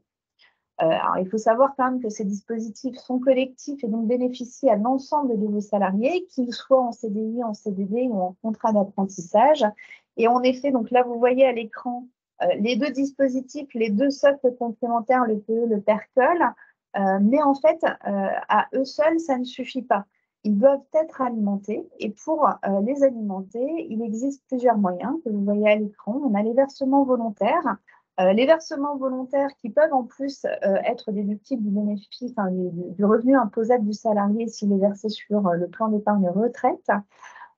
Alors, il faut savoir quand même que ces dispositifs sont collectifs et donc bénéficient à l'ensemble de vos salariés, qu'ils soient en CDI, en CDD ou en contrat d'apprentissage. Et en effet, donc là, vous voyez à l'écran les deux dispositifs, les deux socles complémentaires, le PE, le PERCOL. Mais en fait, à eux seuls, ça ne suffit pas. Ils doivent être alimentés et pour les alimenter, il existe plusieurs moyens que vous voyez à l'écran. On a les versements volontaires. Les versements volontaires qui peuvent en plus être déductibles du bénéfice, du revenu imposable du salarié s'il est versé sur le plan d'épargne retraite.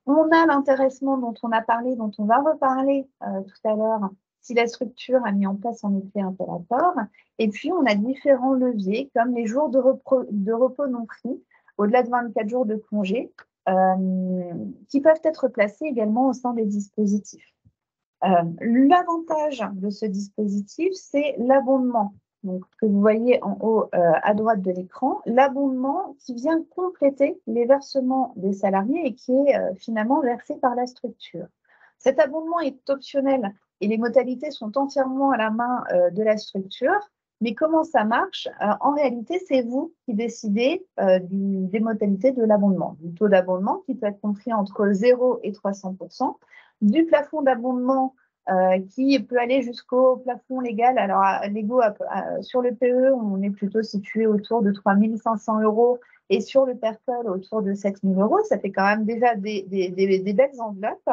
On a l'intéressement dont on a parlé, dont on va reparler tout à l'heure, si la structure a mis en place en effet un tel apport. Et puis, on a différents leviers, comme les jours de repos non pris, au-delà de 24 jours de congé, qui peuvent être placés également au sein des dispositifs. L'avantage de ce dispositif, c'est l'abondement. Donc, que vous voyez en haut à droite de l'écran, l'abondement qui vient compléter les versements des salariés et qui est finalement versé par la structure. Cet abondement est optionnel et les modalités sont entièrement à la main de la structure. Mais comment ça marche? En réalité, c'est vous qui décidez des modalités de l'abondement, du taux d'abondement qui peut être compris entre 0 et 300%, du plafond d'abondement qui peut aller jusqu'au plafond légal. Alors, sur le PE, on est plutôt situé autour de 3 500 € et sur le PERCOL autour de 7 000 €. Ça fait quand même déjà des belles enveloppes.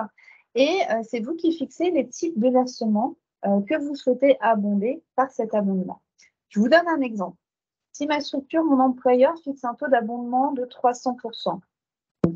Et c'est vous qui fixez les types de versements que vous souhaitez abonder par cet abondement. Je vous donne un exemple. Si ma structure, mon employeur fixe un taux d'abondement de 300%,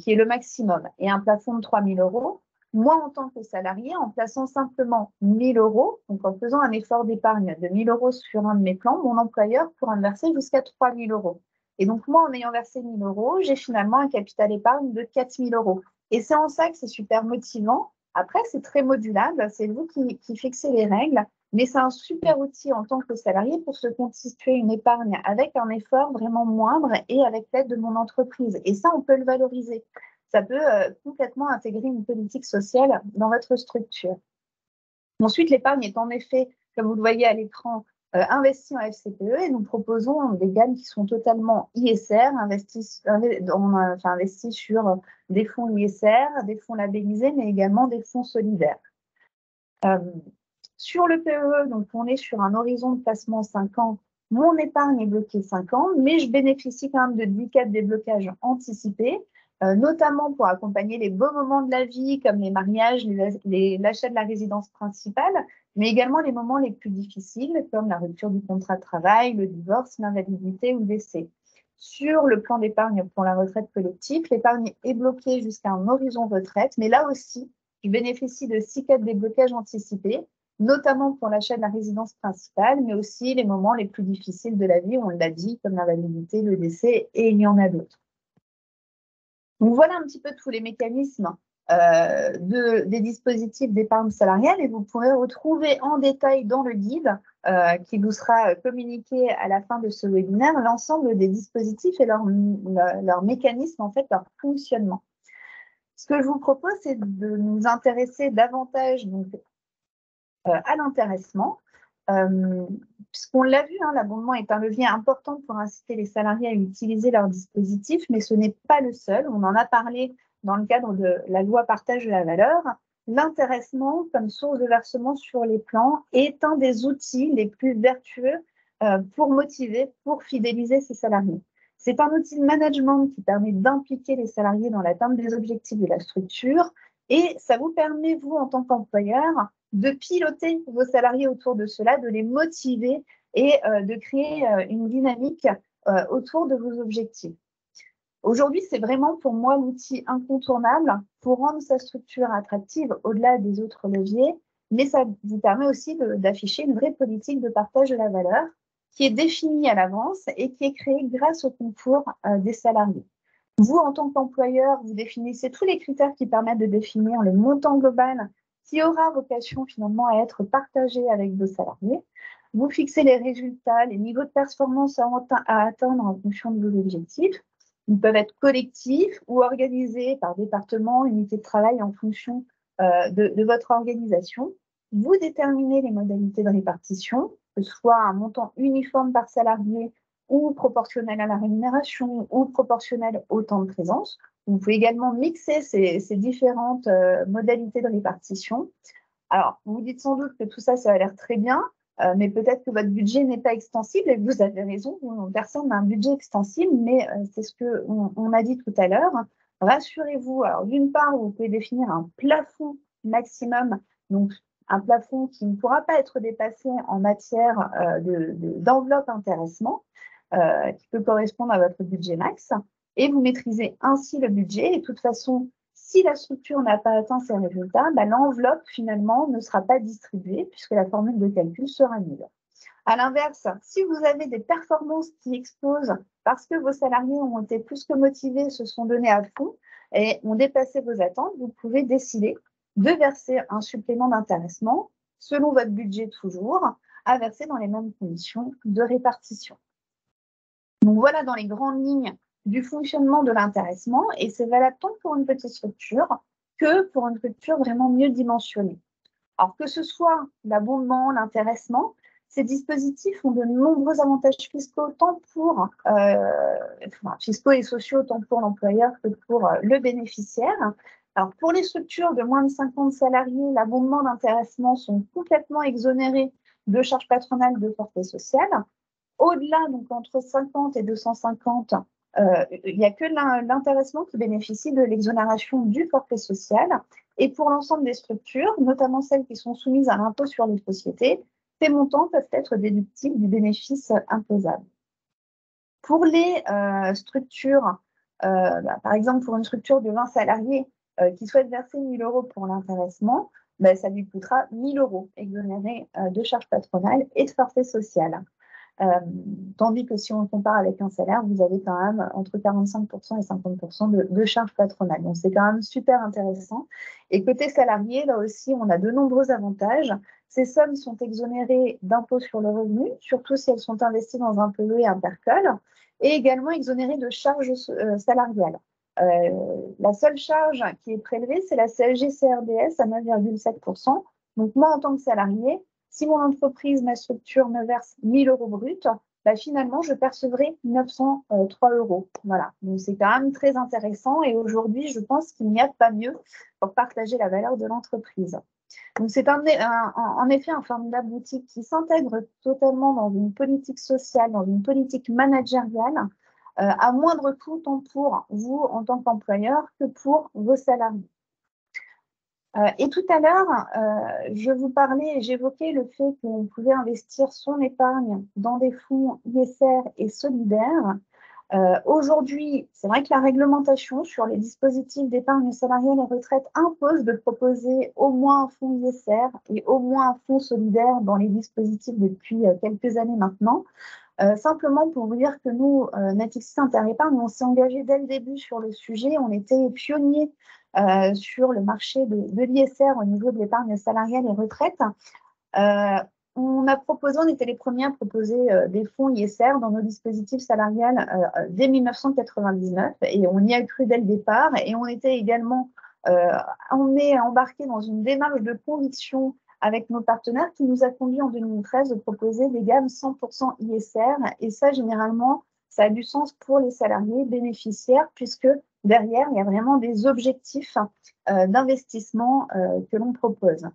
qui est le maximum, et un plafond de 3 000 €, moi, en tant que salarié, en plaçant simplement 1 000 €, donc en faisant un effort d'épargne de 1 000 € sur un de mes plans, mon employeur pourra me verser jusqu'à 3 000 €. Et donc, moi, en ayant versé 1 000 €, j'ai finalement un capital épargne de 4 000 €. Et c'est en ça que c'est super motivant. Après, c'est très modulable, c'est vous qui fixez les règles, mais c'est un super outil en tant que salarié pour se constituer une épargne avec un effort vraiment moindre et avec l'aide de mon entreprise. Et ça, on peut le valoriser. Ça peut complètement intégrer une politique sociale dans votre structure. Ensuite, l'épargne est en effet, comme vous le voyez à l'écran, investie en FCPE, et nous proposons des gammes qui sont totalement ISR, investis sur des fonds ISR, des fonds labellisés, mais également des fonds solidaires. Sur le PE, donc on est sur un horizon de placement 5 ans. Mon épargne est bloquée 5 ans, mais je bénéficie quand même de 10 cas de déblocage anticipés, notamment pour accompagner les beaux moments de la vie, comme les mariages, l'achat de la résidence principale, mais également les moments les plus difficiles, comme la rupture du contrat de travail, le divorce, l'invalidité ou le décès. Sur le plan d'épargne pour la retraite collective, l'épargne est bloquée jusqu'à un horizon retraite, mais là aussi, je bénéficie de 6 cas de déblocage anticipés, notamment pour l'achat de la résidence principale, mais aussi les moments les plus difficiles de la vie, on l'a dit, comme l'invalidité, le décès, et il y en a d'autres. Donc voilà un petit peu tous les mécanismes des dispositifs d'épargne salariale, et vous pourrez retrouver en détail dans le guide qui vous sera communiqué à la fin de ce webinaire l'ensemble des dispositifs et leur mécanisme, en fait, leur fonctionnement. Ce que je vous propose, c'est de nous intéresser davantage à l'intéressement. Puisqu'on l'a vu, l'abondement est un levier important pour inciter les salariés à utiliser leur dispositif, mais ce n'est pas le seul. On en a parlé dans le cadre de la loi partage de la valeur. L'intéressement comme source de versement sur les plans est un des outils les plus vertueux pour motiver, pour fidéliser ses salariés. C'est un outil de management qui permet d'impliquer les salariés dans l'atteinte des objectifs de la structure, et ça vous permet, vous, en tant qu'employeur, de piloter vos salariés autour de cela, de les motiver et de créer une dynamique autour de vos objectifs. Aujourd'hui, c'est vraiment pour moi l'outil incontournable pour rendre sa structure attractive au-delà des autres leviers, mais ça vous permet aussi d'afficher une vraie politique de partage de la valeur qui est définie à l'avance et qui est créée grâce au concours des salariés. Vous, en tant qu'employeur, vous définissez tous les critères qui permettent de définir le montant global qui aura vocation finalement à être partagé avec vos salariés. Vous fixez les résultats, les niveaux de performance à atteindre en fonction de vos objectifs. Ils peuvent être collectifs ou organisés par département, unité de travail en fonction de votre organisation. Vous déterminez les modalités de répartition, que ce soit un montant uniforme par salarié ou proportionnel à la rémunération ou proportionnel au temps de présence. Vous pouvez également mixer ces différentes modalités de répartition. Alors, vous vous dites sans doute que tout ça, ça a l'air très bien, mais peut-être que votre budget n'est pas extensible, et vous avez raison, personne n'a un budget extensible, mais c'est ce qu'on a dit tout à l'heure. Rassurez-vous, alors d'une part, vous pouvez définir un plafond maximum, donc un plafond qui ne pourra pas être dépassé en matière d'enveloppe intéressement, qui peut correspondre à votre budget max, et vous maîtrisez ainsi le budget. Et de toute façon, si la structure n'a pas atteint ses résultats, l'enveloppe finalement ne sera pas distribuée puisque la formule de calcul sera nulle. À l'inverse, si vous avez des performances qui explosent parce que vos salariés ont été plus que motivés, se sont donnés à fond et ont dépassé vos attentes, vous pouvez décider de verser un supplément d'intéressement selon votre budget toujours, à verser dans les mêmes conditions de répartition. Donc voilà dans les grandes lignes du fonctionnement de l'intéressement, et c'est valable tant pour une petite structure que pour une structure vraiment mieux dimensionnée. Alors que ce soit l'abondement, l'intéressement, Ces dispositifs ont de nombreux avantages fiscaux, fiscaux et sociaux, tant pour l'employeur que pour le bénéficiaire. Alors, pour les structures de moins de 50 salariés, l'abondement d'intéressement sont complètement exonérés de charges patronales de forfait social. Au-delà, donc entre 50 et 250, il n'y a que l'intéressement qui bénéficie de l'exonération du forfait social. Et pour l'ensemble des structures, notamment celles qui sont soumises à l'impôt sur les sociétés, ces montants peuvent être déductibles du bénéfice imposable. Pour les structures, par exemple pour une structure de 20 salariés qui souhaite verser 1 000 € pour l'intéressement, ça lui coûtera 1 000 € exonérés de charges patronales et de forfait social. Tandis que si on compare avec un salaire, vous avez quand même entre 45% et 50% de charges patronales. Donc, c'est quand même super intéressant. Et côté salarié, là aussi, on a de nombreux avantages. Ces sommes sont exonérées d'impôt sur le revenu, surtout si elles sont investies dans un PE et un PERCOL, et également exonérées de charges salariales. La seule charge qui est prélevée, c'est la CSG-CRDS à 9,7%. Donc, moi, en tant que salarié, si mon entreprise, ma structure me verse 1 000 € bruts, finalement, je percevrai 903 €. Voilà. Donc, c'est quand même très intéressant. Et aujourd'hui, je pense qu'il n'y a pas mieux pour partager la valeur de l'entreprise. Donc, c'est en effet un formidable outil qui s'intègre totalement dans une politique sociale, dans une politique managériale, à moindre coût, tant pour vous en tant qu'employeur que pour vos salariés. Et tout à l'heure, je vous parlais et j'évoquais le fait qu'on pouvait investir son épargne dans des fonds ISR et solidaires. Aujourd'hui, c'est vrai que la réglementation sur les dispositifs d'épargne salariale et retraite impose de proposer au moins un fonds ISR et au moins un fonds solidaire dans les dispositifs depuis quelques années maintenant. Simplement pour vous dire que nous, Natixis Interépargne, on s'est engagé dès le début sur le sujet. On était pionniers sur le marché de l'ISR au niveau de l'épargne salariale et retraite. On était les premiers à proposer des fonds ISR dans nos dispositifs salariales dès 1999 et on y a cru dès le départ. Et on était également embarqué dans une démarche de conviction avec nos partenaires qui nous a conduit en 2013 de proposer des gammes 100% ISR. Et ça, généralement, ça a du sens pour les salariés bénéficiaires puisque derrière, il y a vraiment des objectifs d'investissement que l'on propose.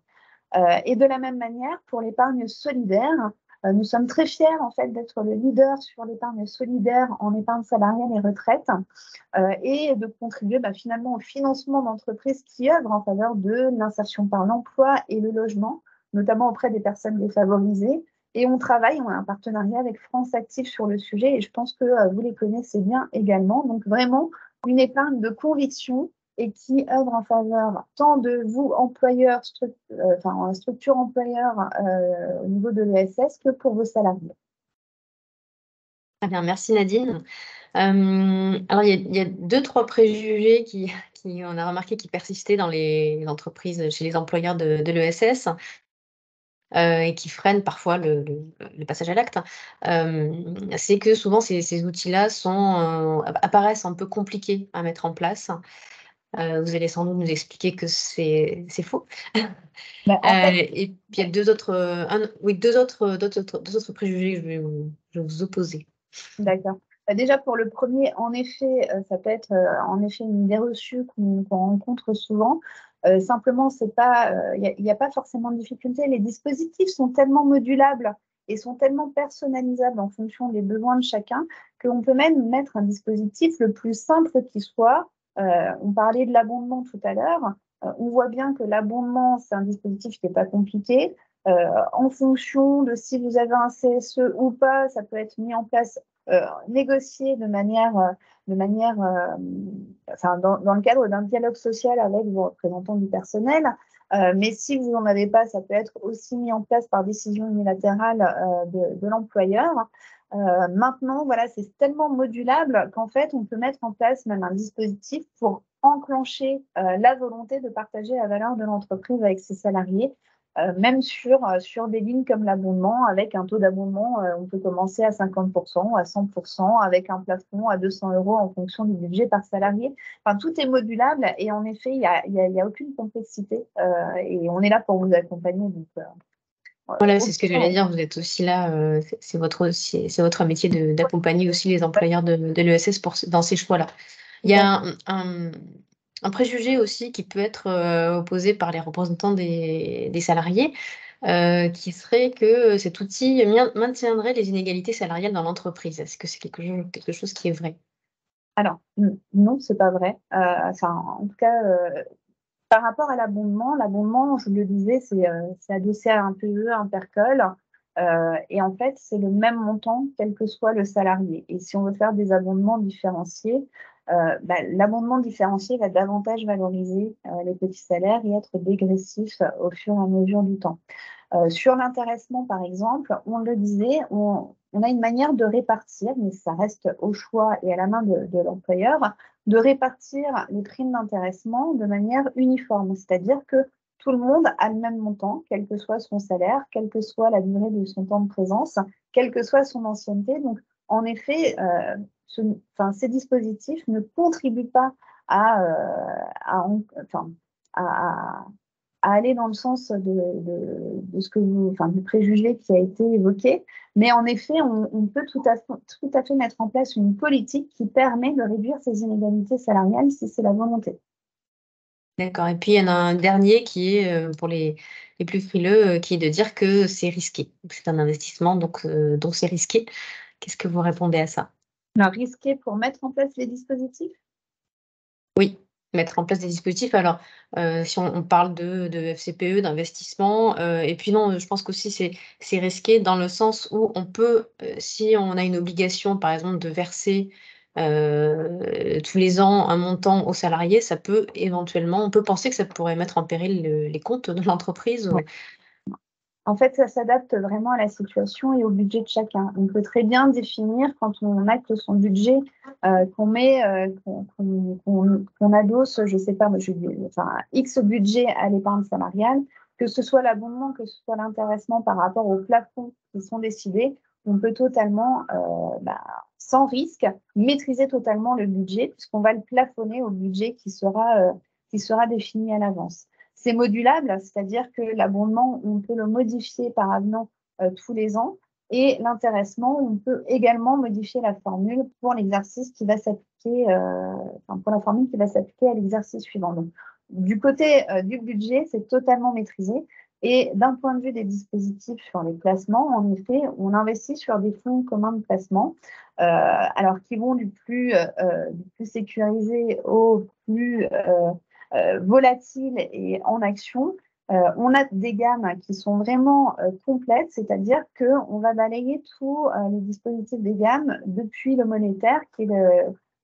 Et de la même manière, pour l'épargne solidaire, nous sommes très fiers en fait d'être le leader sur l'épargne solidaire en épargne salariale et retraite et de contribuer finalement au financement d'entreprises qui œuvrent en faveur de l'insertion par l'emploi et le logement, notamment auprès des personnes défavorisées. Et on a un partenariat avec France Active sur le sujet et je pense que vous les connaissez bien également. Donc vraiment une épargne de conviction et qui œuvre en faveur tant de vous, employeurs, structure employeur au niveau de l'ESS que pour vos salariés. Très bien, merci Nadine. Alors, il y a 2-3 préjugés qui on a remarqué qui persistaient dans les entreprises, chez les employeurs de l'ESS. Et qui freinent parfois le passage à l'acte. C'est que souvent ces outils-là apparaissent un peu compliqués à mettre en place. Vous allez sans doute nous expliquer que c'est faux. Et puis il y a deux autres préjugés que je vais vous opposer. D'accord. Déjà pour le premier, en effet, ça peut être en effet une idée reçue qu'on rencontre souvent. Simplement, il n'y a pas forcément de difficulté. Les dispositifs sont tellement modulables et sont tellement personnalisables en fonction des besoins de chacun qu'on peut même mettre un dispositif le plus simple qui soit. On parlait de l'abondement tout à l'heure. On voit bien que l'abondement, c'est un dispositif qui n'est pas compliqué. En fonction de si vous avez un CSE ou pas, ça peut être mis en place, négocié dans le cadre d'un dialogue social avec vos représentants du personnel. Mais si vous n'en avez pas, ça peut être aussi mis en place par décision unilatérale de l'employeur. Maintenant, voilà, c'est tellement modulable qu'en fait, on peut mettre en place même un dispositif pour enclencher la volonté de partager la valeur de l'entreprise avec ses salariés, même sur des lignes comme l'abondement, avec un taux d'abondement, on peut commencer à 50%, à 100%, avec un plafond à 200 € en fonction du budget par salarié. Enfin, tout est modulable et en effet, il y a aucune complexité et on est là pour vous accompagner. Donc, Voilà, c'est ce que j'allais dire. Vous êtes aussi là, c'est votre métier d'accompagner aussi les employeurs de l'ESS dans ces choix-là. Il y a un préjugé aussi qui peut être opposé par les représentants des salariés, qui serait que cet outil maintiendrait les inégalités salariales dans l'entreprise. Est-ce que c'est quelque chose qui est vrai? Alors, non, c'est pas vrai. En tout cas, par rapport à l'abondement, je le disais, c'est adossé à un PE, un percol. Et en fait, c'est le même montant, quel que soit le salarié. Et si on veut faire des abondements différenciés, l'abondement différencié va davantage valoriser les petits salaires et être dégressif au fur et à mesure du temps. Sur l'intéressement, par exemple, on le disait, on a une manière de répartir, mais ça reste au choix et à la main de l'employeur, de répartir les primes d'intéressement de manière uniforme. C'est-à-dire que tout le monde a le même montant, quel que soit son salaire, quelle que soit la durée de son temps de présence, quelle que soit son ancienneté. Donc, en effet, ces dispositifs ne contribuent pas à aller dans le sens de ce que du préjugé qui a été évoqué. Mais en effet, on peut tout à fait mettre en place une politique qui permet de réduire ces inégalités salariales si c'est la volonté. D'accord. Et puis, il y en a un dernier qui est pour les plus frileux, qui est de dire que c'est risqué. C'est un investissement, donc c'est risqué. Qu'est-ce que vous répondez à ça? Alors, risqué pour mettre en place les dispositifs? Oui, mettre en place des dispositifs. Alors, si on parle de FCPE, d'investissement, et puis non, je pense qu'aussi c'est risqué dans le sens où on peut, si on a une obligation, par exemple, de verser tous les ans un montant aux salariés, ça peut éventuellement, on peut penser que ça pourrait mettre en péril les comptes de l'entreprise. Ouais. En fait, ça s'adapte vraiment à la situation et au budget de chacun. On peut très bien définir, quand on acte son budget, qu'on adosse, je ne sais pas, X budget à l'épargne salariale, que ce soit l'abondement, que ce soit l'intéressement par rapport aux plafonds qui sont décidés, on peut totalement, sans risque, maîtriser totalement le budget, puisqu'on va le plafonner au budget qui sera défini à l'avance. C'est modulable, c'est-à-dire que l'abondement, on peut le modifier par avenant tous les ans, et l'intéressement, on peut également modifier la formule pour l'exercice qui va s'appliquer, pour la formule qui va s'appliquer à l'exercice suivant. Donc, du côté du budget, c'est totalement maîtrisé. Et d'un point de vue des dispositifs sur les placements, en effet, on investit sur des fonds communs de placement, alors qui vont du plus sécurisé au plus volatile et en action. On a des gammes qui sont vraiment complètes, c'est-à-dire qu'on va balayer tous les dispositifs des gammes depuis le monétaire, qui est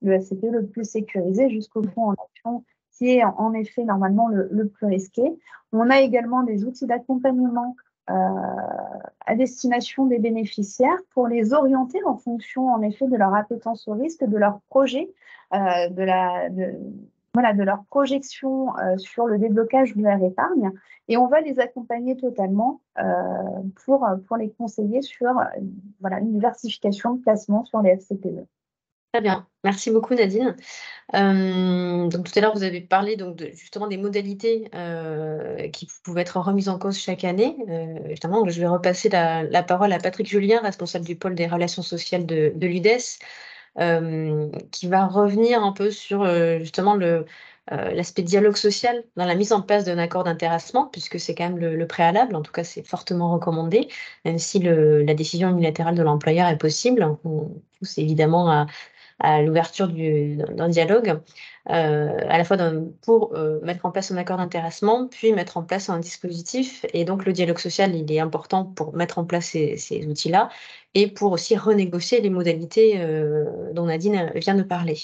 le FCPE le plus sécurisé, jusqu'au fonds en action, qui est en effet normalement le plus risqué. On a également des outils d'accompagnement à destination des bénéficiaires pour les orienter en fonction en effet de leur appétence au risque, de leur projet, de leur projection sur le déblocage de leur épargne, et on va les accompagner totalement pour les conseiller sur une diversification de placements sur les FCPE. Très bien, merci beaucoup Nadine. Donc tout à l'heure, vous avez parlé donc justement des modalités qui pouvaient être remises en cause chaque année. Justement, je vais repasser la parole à Patrick Julien, responsable du pôle des relations sociales de l'UDES, qui va revenir un peu sur justement l'aspect dialogue social dans la mise en place d'un accord d'intéressement, puisque c'est quand même le préalable. En tout cas, c'est fortement recommandé, même si la décision unilatérale de l'employeur est possible. On pousse évidemment à l'ouverture d'un dialogue, à la fois pour mettre en place un accord d'intéressement, puis mettre en place un dispositif. Et donc, le dialogue social, il est important pour mettre en place ces outils-là et pour aussi renégocier les modalités dont Nadine vient de parler.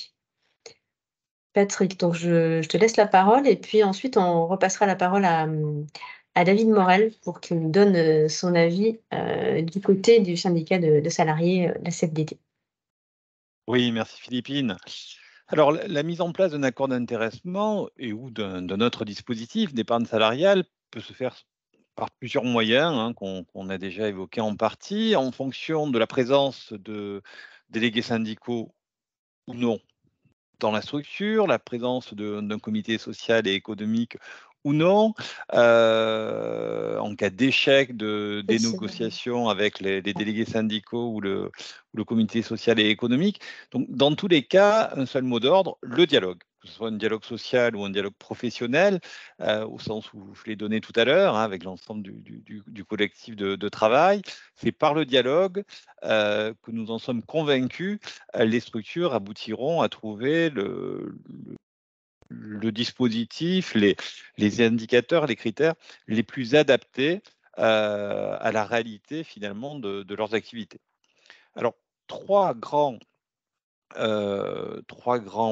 Patrick, donc je te laisse la parole et puis ensuite, on repassera la parole à David Morel pour qu'il nous donne son avis du côté du syndicat de salariés, la CFDT. Oui, merci Philippine. Alors, la mise en place d'un accord d'intéressement ou d'un autre dispositif d'épargne salariale peut se faire par plusieurs moyens qu'on a déjà évoqués en partie, en fonction de la présence de délégués syndicaux ou non dans la structure, la présence d'un comité social et économique ou non, en cas d'échec des négociations avec les délégués syndicaux ou le comité social et économique. Donc, dans tous les cas, un seul mot d'ordre, le dialogue, que ce soit un dialogue social ou un dialogue professionnel, au sens où je l'ai donné tout à l'heure, hein, avec l'ensemble du collectif de travail. C'est par le dialogue que nous en sommes convaincus, les structures aboutiront à trouver le dispositif, les indicateurs, les critères les plus adaptés à la réalité finalement de leurs activités. Alors, trois grands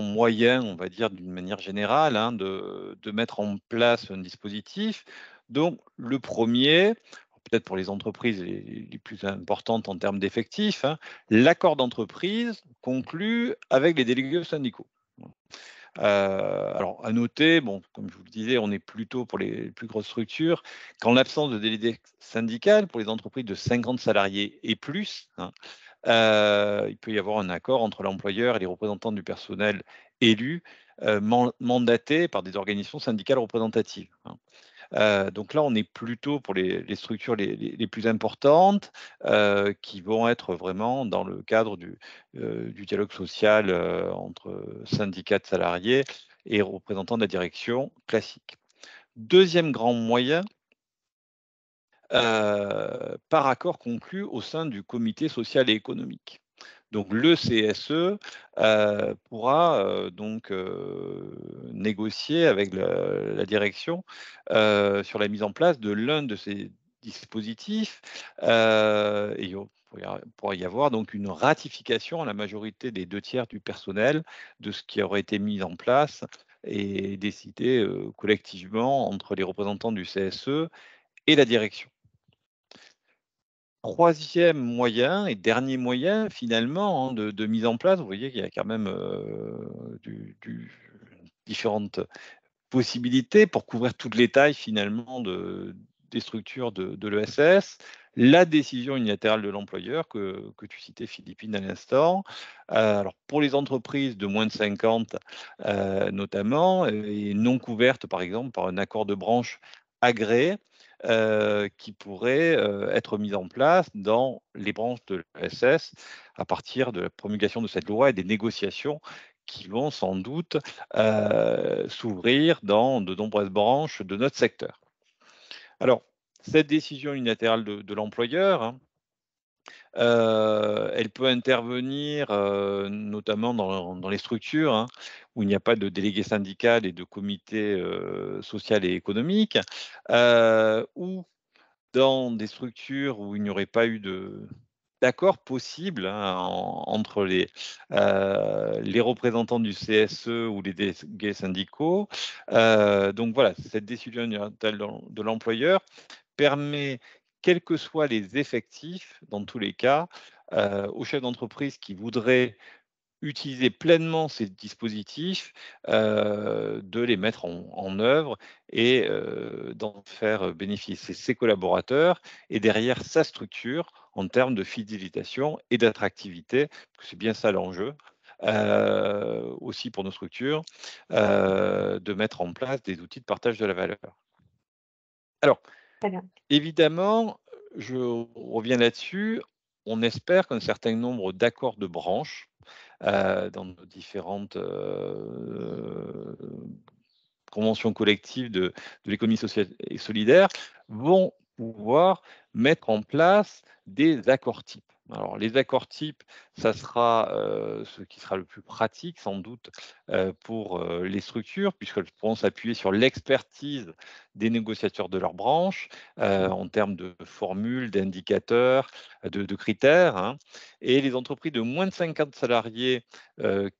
moyens, on va dire d'une manière générale, hein, de mettre en place un dispositif. Donc, le premier, peut-être pour les entreprises les plus importantes en termes d'effectifs, hein, l'accord d'entreprise conclu avec les délégués syndicaux. Alors, à noter, bon, comme je vous le disais, on est plutôt pour les plus grosses structures, qu'en l'absence de délégué syndical, pour les entreprises de 50 salariés et plus, hein, il peut y avoir un accord entre l'employeur et les représentants du personnel élus, mandatés par des organisations syndicales représentatives, hein. Donc là, on est plutôt pour les structures les plus importantes, qui vont être vraiment dans le cadre du dialogue social entre syndicats de salariés et représentants de la direction classique. Deuxième grand moyen, par accord conclu au sein du comité social et économique. Donc le CSE pourra donc négocier avec la direction sur la mise en place de l'un de ces dispositifs et il pourra y avoir donc une ratification à la majorité des 2/3 du personnel de ce qui aurait été mis en place et décidé collectivement entre les représentants du CSE et la direction. Troisième moyen et dernier moyen finalement, hein, de mise en place, vous voyez qu'il y a quand même différentes possibilités pour couvrir toutes les tailles finalement des structures de l'ESS. La décision unilatérale de l'employeur que tu citais, Philippine, à l'instant. Alors pour les entreprises de moins de 50 notamment, et non couvertes par exemple par un accord de branche agréé, qui pourrait être mis en place dans les branches de l'ESS à partir de la promulgation de cette loi et des négociations qui vont sans doute s'ouvrir dans de nombreuses branches de notre secteur. Alors, cette décision unilatérale de l'employeur, hein, elle peut intervenir notamment dans les structures, hein, où il n'y a pas de délégué syndical et de comité social et économique, ou dans des structures où il n'y aurait pas eu d'accord possible, hein, entre les représentants du CSE ou les délégués syndicaux. Donc voilà, cette décision unilatérale de l'employeur permet, quels que soient les effectifs, dans tous les cas, aux chefs d'entreprise qui voudraient utiliser pleinement ces dispositifs, de les mettre en œuvre et d'en faire bénéficier ses collaborateurs et derrière sa structure en termes de fidélisation et d'attractivité, parce que c'est bien ça l'enjeu, aussi pour nos structures, de mettre en place des outils de partage de la valeur. Alors, Très bien. évidemment, je reviens là-dessus, on espère qu'un certain nombre d'accords de branche dans nos différentes conventions collectives de l'économie sociale et solidaire, vont pouvoir mettre en place des accords types. Alors, les accords types, ça sera ce qui sera le plus pratique sans doute pour les structures, puisqu'elles pourront s'appuyer sur l'expertise des négociateurs de leur branche en termes de formules, d'indicateurs, de critères, hein. Et les entreprises de moins de 50 salariés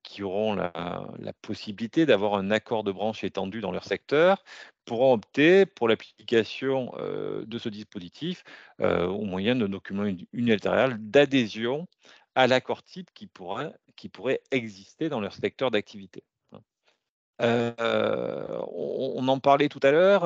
qui auront la possibilité d'avoir un accord de branche étendu dans leur secteur pourront opter pour l'application de ce dispositif au moyen d'un document unilatéral d'adhésion à l'accord type qui pourrait exister dans leur secteur d'activité. On en parlait tout à l'heure,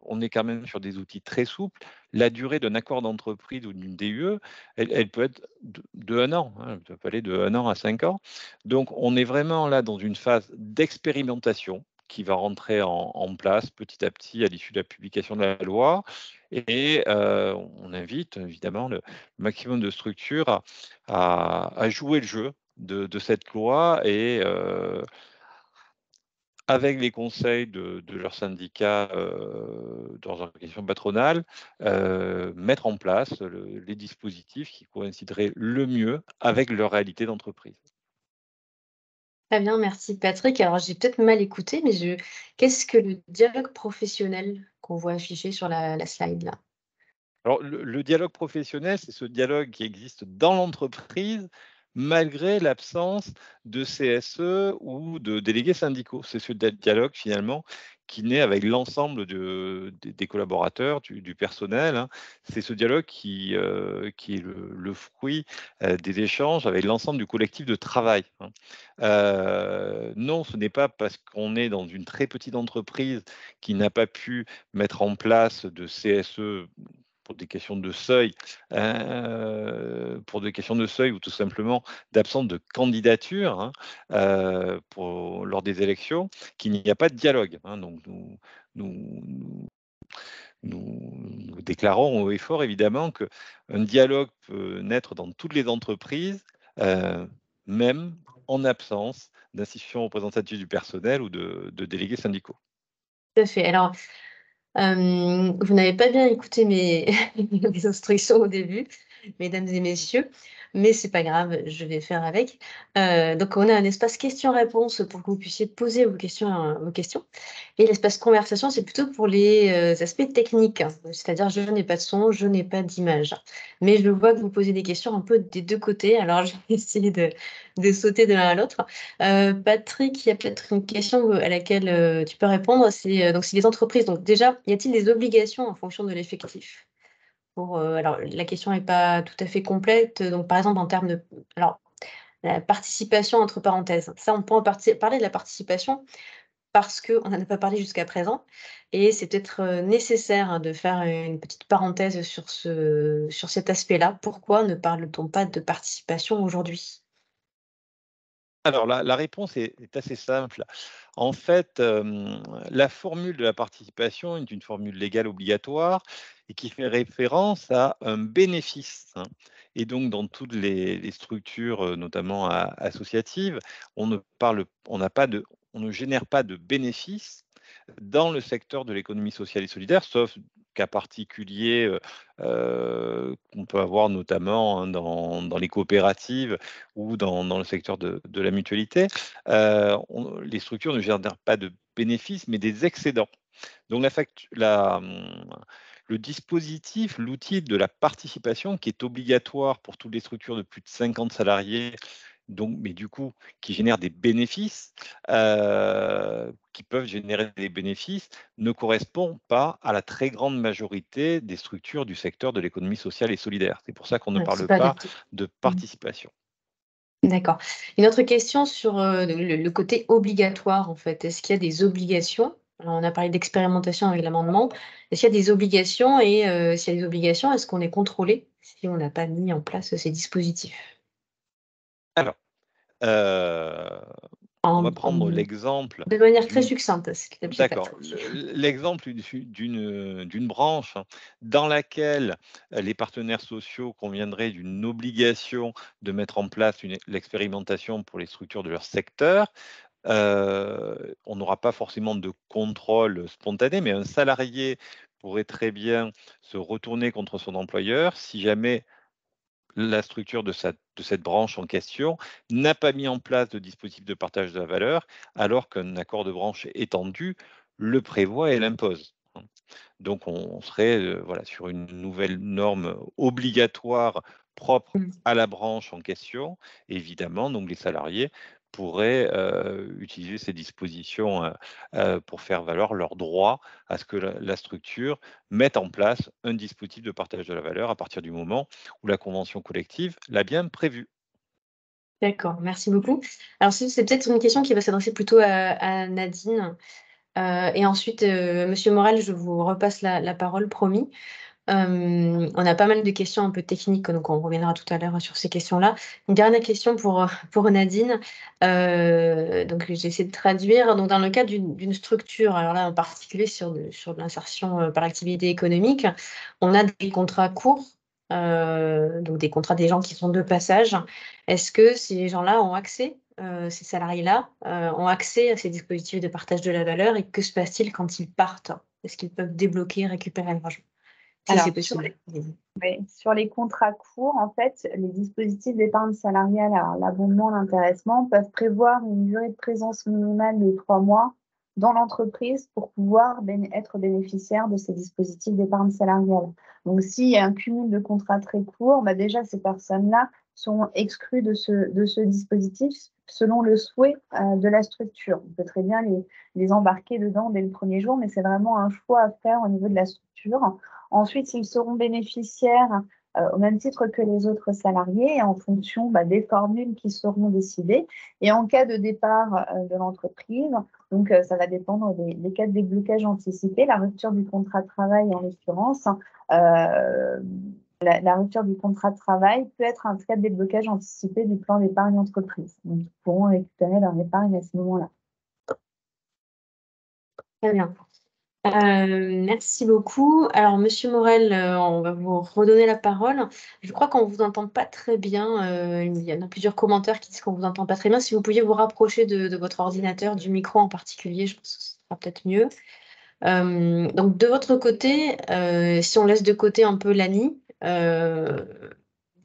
on est quand même sur des outils très souples. La durée d'un accord d'entreprise ou d'une DUE, elle peut être de 1 an, hein, elle peut aller de 1 an à 5 ans. Donc on est vraiment là dans une phase d'expérimentation qui va rentrer en place petit à petit à l'issue de la publication de la loi. Et on invite évidemment le maximum de structures à jouer le jeu de cette loi et avec les conseils de leurs syndicats, de leurs organisations patronales, mettre en place les dispositifs qui coïncideraient le mieux avec leur réalité d'entreprise. Très bien, merci Patrick. Alors j'ai peut-être mal écouté, mais qu'est-ce que le dialogue professionnel qu'on voit affiché sur la slide là? Alors, le dialogue professionnel, c'est ce dialogue qui existe dans l'entreprise, malgré l'absence de CSE ou de délégués syndicaux. C'est ce dialogue, finalement, qui naît avec l'ensemble des collaborateurs, du personnel, hein. C'est ce dialogue qui est le fruit des échanges avec l'ensemble du collectif de travail, hein. Non, ce n'est pas parce qu'on est dans une très petite entreprise qui n'a pas pu mettre en place de CSE pour des questions de seuil, ou tout simplement d'absence de candidature, hein, lors des élections, qu'il n'y a pas de dialogue, hein. Donc nous nous déclarons haut et fort évidemment qu'un dialogue peut naître dans toutes les entreprises, même en absence d'institutions représentatives du personnel ou de délégués syndicaux. Tout à fait. Alors, vous n'avez pas bien écouté mes mes instructions au début, mesdames et messieurs, mais c'est pas grave, je vais faire avec. Donc on a un espace questions-réponses pour que vous puissiez poser vos questions. Et l'espace conversation, c'est plutôt pour les aspects techniques, hein. C'est-à-dire je n'ai pas de son, je n'ai pas d'image. Mais je vois que vous posez des questions un peu des deux côtés, alors je vais essayer de sauter de l'un à l'autre. Patrick, il y a peut-être une question à laquelle tu peux répondre. Donc c'est les entreprises. Donc déjà, y a-t-il des obligations en fonction de l'effectif? Alors la question n'est pas tout à fait complète. Donc par exemple en termes de, alors la participation entre parenthèses. Ça, on peut parler de la participation parce qu'on n'en a pas parlé jusqu'à présent et c'est peut-être, nécessaire, hein, de faire une petite parenthèse sur cet aspect-là. Pourquoi ne parle-t-on pas de participation aujourd'hui? Alors la réponse est assez simple. En fait, la formule de la participation est une formule légale obligatoire et qui fait référence à un bénéfice, hein. Et donc dans toutes les structures, notamment associatives, on ne génère pas de bénéfices dans le secteur de l'économie sociale et solidaire, sauf cas particuliers, qu'on peut avoir notamment, hein, dans les coopératives ou dans le secteur de la mutualité. Les structures ne génèrent pas de bénéfices, mais des excédents. Donc le dispositif, l'outil de la participation qui est obligatoire pour toutes les structures de plus de 50 salariés, donc, mais du coup, qui génèrent des bénéfices, qui peuvent générer des bénéfices, ne correspond pas à la très grande majorité des structures du secteur de l'économie sociale et solidaire. C'est pour ça qu'on ne Ouais, c'est parle pas pas adapté. de Mmh. participation. D'accord. Une autre question sur, le côté obligatoire, en fait. Est-ce qu'il y a des obligations? Alors, on a parlé d'expérimentation avec l'amendement. Est-ce qu'il y a des obligations et s'il y a des obligations, est-ce qu'on est contrôlé si on n'a pas mis en place ces dispositifs? Alors, on va prendre l'exemple De manière très d'une succincte, s'il te plaît, d'accord, Patrick. l'exemple d'une branche, hein, dans laquelle les partenaires sociaux conviendraient d'une obligation de mettre en place l'expérimentation pour les structures de leur secteur. On n'aura pas forcément de contrôle spontané, mais un salarié pourrait très bien se retourner contre son employeur si jamais la structure de cette branche en question n'a pas mis en place de dispositif de partage de la valeur, alors qu'un accord de branche étendu le prévoit et l'impose, hein. Donc on serait, voilà, sur une nouvelle norme obligatoire propre Mmh. à la branche en question. Évidemment, donc les salariés pourraient, utiliser ces dispositions, pour faire valoir leur droit à ce que la structure mette en place un dispositif de partage de la valeur à partir du moment où la convention collective l'a bien prévu. D'accord, merci beaucoup. Alors c'est peut-être une question qui va s'adresser plutôt à Nadine, et ensuite, monsieur Morel, je vous repasse la parole, promis. On a pas mal de questions un peu techniques, donc on reviendra tout à l'heure sur ces questions-là. Une dernière question pour Nadine. Donc j'essaie de traduire. Donc dans le cas d'une structure, alors là en particulier sur de l'insertion par activité économique, on a des contrats courts, donc des contrats des gens qui sont de passage. Est-ce que ces gens-là ont accès, ces salariés-là, ont accès à ces dispositifs de partage de la valeur, et que se passe-t-il quand ils partent? Est-ce qu'ils peuvent débloquer, récupérer l'argent? Si Alors, c'est possible. sur les contrats courts, en fait, les dispositifs d'épargne salariale, alors l'abondement, l'intéressement, peuvent prévoir une durée de présence minimale de 3 mois dans l'entreprise pour pouvoir être bénéficiaire de ces dispositifs d'épargne salariale. Donc, s'il y a un cumul de contrats très courts, bah déjà, ces personnes-là sont exclues de ce dispositif selon le souhait de la structure. On peut très bien les embarquer dedans dès le premier jour, mais c'est vraiment un choix à faire au niveau de la structure. Ensuite, ils seront bénéficiaires au même titre que les autres salariés en fonction des formules qui seront décidées. Et en cas de départ de l'entreprise, donc ça va dépendre des cas de déblocage anticipé, la rupture du contrat de travail en l'occurrence. La rupture du contrat de travail peut être un cas de déblocage anticipé du plan d'épargne entreprise. Donc, ils pourront récupérer leur épargne à ce moment-là. Très bien. Merci beaucoup. Alors, Monsieur Morel, on va vous redonner la parole. Je crois qu'on ne vous entend pas très bien. Il y en a plusieurs commentaires qui disent qu'on ne vous entend pas très bien. Si vous pouviez vous rapprocher de votre ordinateur, du micro en particulier, je pense que ce sera peut-être mieux. Donc, de votre côté, si on laisse de côté un peu l'ANI,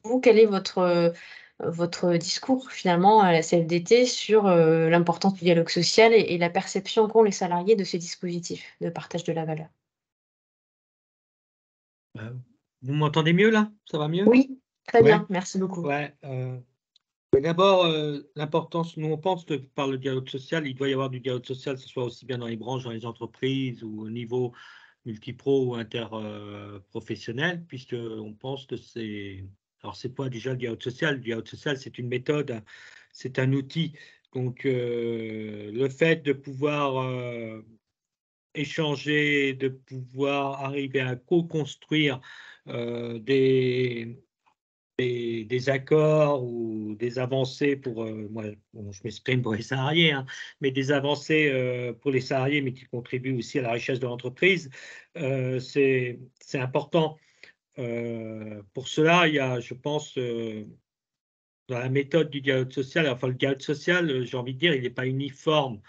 vous, quel est votre discours finalement à la CFDT sur l'importance du dialogue social et la perception qu'ont les salariés de ces dispositifs de partage de la valeur? Vous m'entendez mieux là? Ça va mieux? Oui, très Ouais. bien, merci beaucoup. Ouais. D'abord, l'importance, nous on pense que par le dialogue social, il doit y avoir du dialogue social, que ce soit aussi bien dans les branches, dans les entreprises ou au niveau multipro ou interprofessionnel, puisqu'on pense que c'est. Alors, c'est pas déjà le dialogue social. Le dialogue social, c'est une méthode, c'est un outil. Donc, le fait de pouvoir échanger, de pouvoir arriver à co-construire des accords ou des avancées pour, moi, bon, je m'exprime pour les salariés, hein, mais des avancées pour les salariés, mais qui contribuent aussi à la richesse de l'entreprise, c'est important. Pour cela, il y a, je pense, dans la méthode du dialogue social, enfin le dialogue social, j'ai envie de dire, il n'est pas uniforme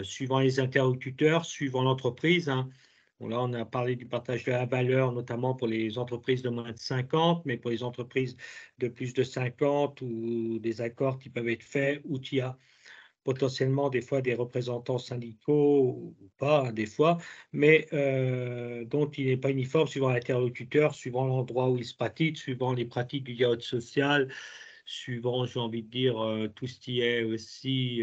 suivant les interlocuteurs, suivant l'entreprise, hein. Bon, là, on a parlé du partage de la valeur, notamment pour les entreprises de moins de 50, mais pour les entreprises de plus de 50 ou des accords qui peuvent être faits, où il y a potentiellement des fois des représentants syndicaux ou pas, hein, des fois, mais dont il n'est pas uniforme suivant l'interlocuteur, suivant l'endroit où il se pratique, suivant les pratiques du dialogue social, suivant, j'ai envie de dire, tout ce qui est aussi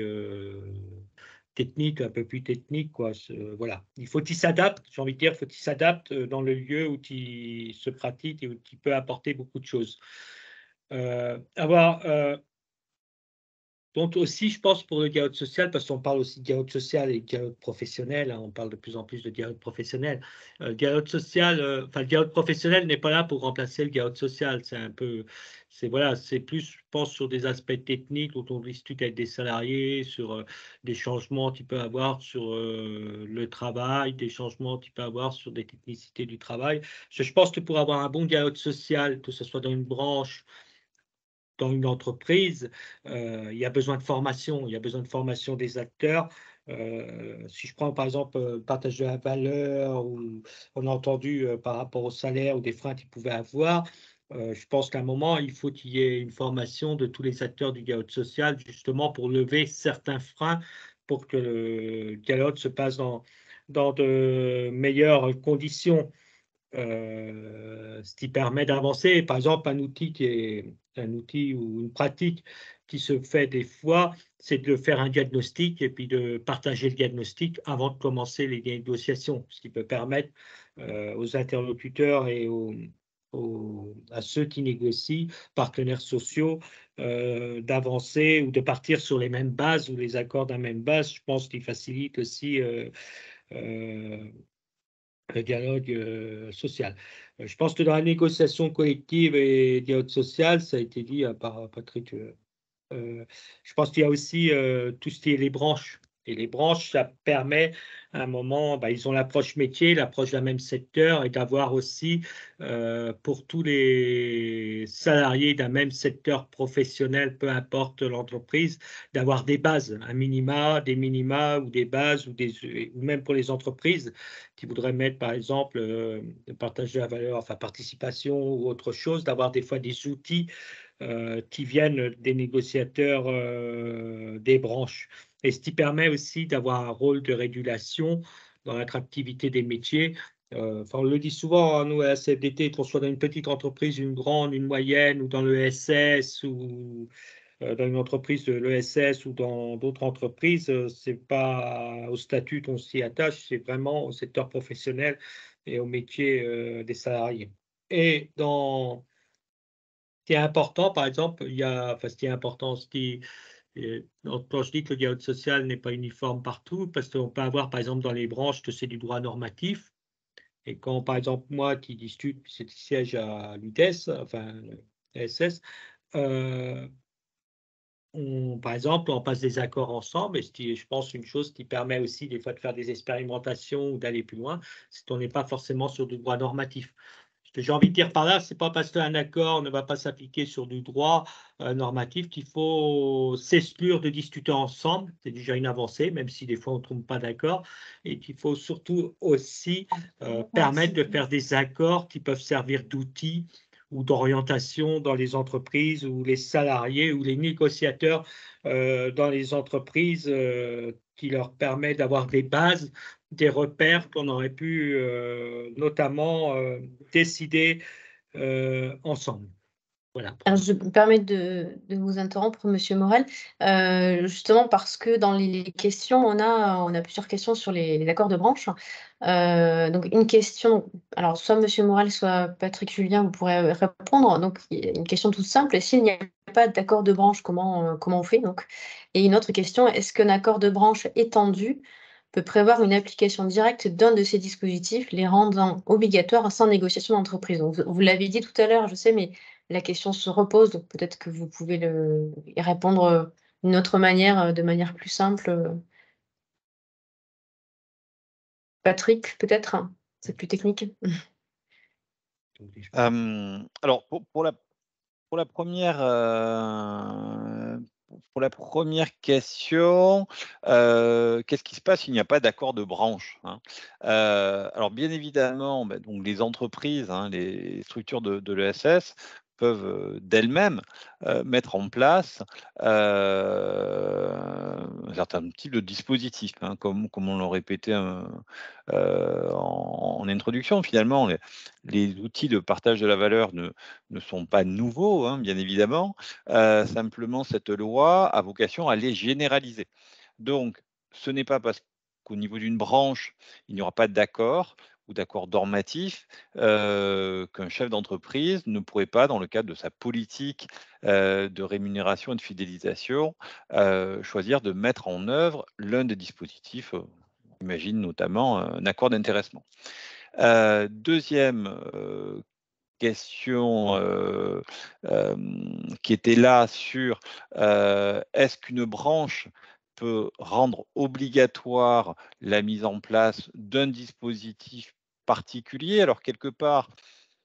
technique, un peu plus technique, quoi. Voilà. Il faut qu'il s'adapte, j'ai envie de dire, il faut qu'il s'adapte dans le lieu où il se pratique et où il peut apporter beaucoup de choses. Donc aussi, je pense, pour le dialogue social, parce qu'on parle aussi de dialogue social et de dialogue professionnel, hein, on parle de plus en plus de dialogue professionnel. Le dialogue social, le dialogue professionnel n'est pas là pour remplacer le dialogue social. C'est un peu, voilà, c'est plus, je pense, sur des aspects techniques dont on discute avec des salariés, sur des changements qu'il peut avoir sur le travail, des changements qu'il peut avoir sur des technicités du travail. Je pense que pour avoir un bon dialogue social, que ce soit dans une branche, dans une entreprise, il y a besoin de formation, il y a besoin de formation des acteurs. Si je prends par exemple le partage de la valeur, ou on a entendu par rapport au salaire ou des freins qu'ils pouvaient avoir, je pense qu'à un moment, il faut qu'il y ait une formation de tous les acteurs du dialogue social, justement pour lever certains freins, pour que le dialogue se passe dans de meilleures conditions. Ce qui permet d'avancer. Par exemple, un outil ou une pratique qui se fait des fois, c'est de faire un diagnostic et puis de partager le diagnostic avant de commencer les négociations, ce qui peut permettre aux interlocuteurs et à ceux qui négocient, partenaires sociaux, d'avancer ou de partir sur les mêmes bases ou les accords d'un même base. Je pense qu'il facilite aussi social. Je pense que dans la négociation collective et dialogue social, ça a été dit par Patrick, je pense qu'il y a aussi tout ce qui est les branches. Et les branches, ça permet à un moment, ils ont l'approche métier, l'approche d'un même secteur, et d'avoir aussi, pour tous les salariés d'un même secteur professionnel, peu importe l'entreprise, d'avoir des bases, un minima, des minima ou des bases, ou même pour les entreprises qui voudraient mettre, par exemple, le partage de la valeur, enfin participation ou autre chose, d'avoir des fois des outils qui viennent des négociateurs des branches. Et ce qui permet aussi d'avoir un rôle de régulation dans l'attractivité des métiers. On le dit souvent, nous, à la CFDT, qu'on soit dans une petite entreprise, une grande, une moyenne, ou dans l'ESS, ou dans une entreprise de l'ESS, ou dans d'autres entreprises, c'est pas au statut qu'on s'y attache, c'est vraiment au secteur professionnel et au métier des salariés. Et dans ce qui est important, par exemple, ce qui est important, quand je dis que le dialogue social n'est pas uniforme partout, parce qu'on peut avoir, par exemple, dans les branches, que c'est du droit normatif. Et quand, par exemple, moi qui discute, c'est siège à l'UTES, enfin, le SS, par exemple, on passe des accords ensemble, et je pense une chose qui permet aussi des fois de faire des expérimentations ou d'aller plus loin, c'est qu'on n'est pas forcément sur du droit normatif. Ce que j'ai envie de dire par là, c'est pas parce qu'un accord ne va pas s'appliquer sur du droit normatif qu'il faut s'exclure de discuter ensemble. C'est déjà une avancée, même si des fois on ne tombe pas d'accord. Et qu'il faut surtout aussi permettre de faire des accords qui peuvent servir d'outils ou d'orientation dans les entreprises, ou les salariés ou les négociateurs dans les entreprises, qui leur permet d'avoir des bases, des repères qu'on aurait pu notamment décider ensemble. Voilà. Alors, je me permets de vous interrompre, Monsieur Morel, justement parce que dans les questions, on a plusieurs questions sur les accords de branche. Donc, une question, alors soit Monsieur Morel, soit Patrick Julien, vous pourrez répondre. Donc, il y a une question toute simple, s'il n'y a pas d'accord de branche, comment on fait donc? Et une autre question, est-ce qu'un accord de branche étendu peut prévoir une application directe d'un de ces dispositifs, les rendant obligatoires sans négociation d'entreprise? Donc, vous l'avez dit tout à l'heure, je sais, mais la question se repose, donc peut-être que vous pouvez y répondre d'une autre manière, de manière plus simple. Patrick, peut-être, c'est plus technique. Alors, pour la première question, qu'est-ce qui se passe s'il n'y a pas d'accord de branche, hein? Alors, bien évidemment, donc les entreprises, hein, les structures de l'ESS peuvent d'elles-mêmes mettre en place un certain type de dispositif, hein, comme on l'a répété en introduction. Finalement, les outils de partage de la valeur ne sont pas nouveaux, hein, bien évidemment. Simplement, cette loi a vocation à les généraliser. Donc, ce n'est pas parce qu'au niveau d'une branche, il n'y aura pas d'accord ou d'accord normatif qu'un chef d'entreprise ne pourrait pas, dans le cadre de sa politique de rémunération et de fidélisation, choisir de mettre en œuvre l'un des dispositifs, imagine notamment un accord d'intéressement. Deuxième question qui était là sur est-ce qu'une branche peut rendre obligatoire la mise en place d'un dispositif particulier? Alors, quelque part,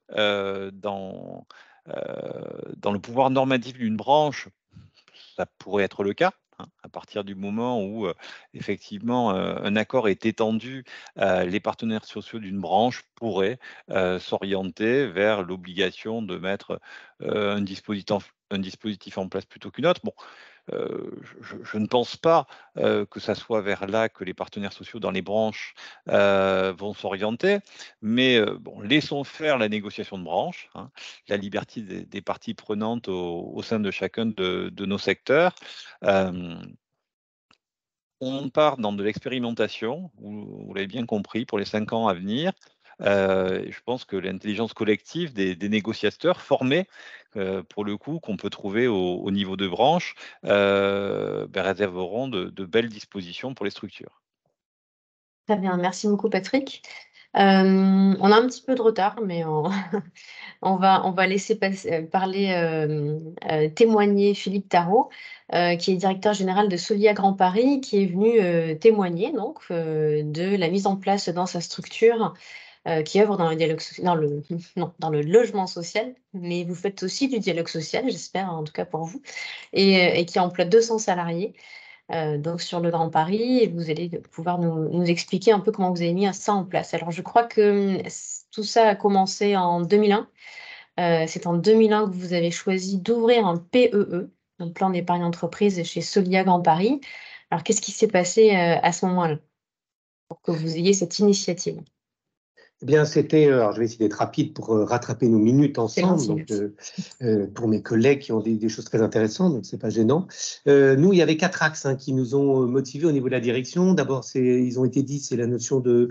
dans le pouvoir normatif d'une branche, ça pourrait être le cas, hein, à partir du moment où effectivement un accord est étendu, les partenaires sociaux d'une branche pourraient s'orienter vers l'obligation de mettre un dispositif en place plutôt qu'une autre. Bon, je ne pense pas que ça soit vers là que les partenaires sociaux dans les branches vont s'orienter, mais bon, laissons faire la négociation de branche, hein, la liberté des parties prenantes au sein de chacun de nos secteurs. On part dans de l'expérimentation, vous l'avez bien compris, pour les 5 ans à venir. Je pense que l'intelligence collective des négociateurs formés, pour le coup, qu'on peut trouver au niveau de branche, réserveront de belles dispositions pour les structures. Très bien, merci beaucoup Patrick. On a un petit peu de retard, mais on va laisser témoigner Philippe Tarot, qui est directeur général de Solia Grand Paris, qui est venu témoigner donc de la mise en place dans sa structure qui œuvre dans le dialogue dans le logement social, mais vous faites aussi du dialogue social, j'espère, en tout cas pour vous, et qui emploie 200 salariés. Donc sur le Grand Paris, et vous allez pouvoir nous expliquer un peu comment vous avez mis ça en place. Alors, je crois que tout ça a commencé en 2001. C'est en 2001 que vous avez choisi d'ouvrir un PEE, un plan d'épargne entreprise, chez Solia Grand Paris. Alors, qu'est-ce qui s'est passé à ce moment-là pour que vous ayez cette initiative? Eh bien, alors je vais essayer d'être rapide pour rattraper nos minutes ensemble. Donc, pour mes collègues qui ont des choses très intéressantes, donc c'est pas gênant. Nous, il y avait 4 axes qui nous ont motivés au niveau de la direction. D'abord, ils ont été dit, c'est la notion de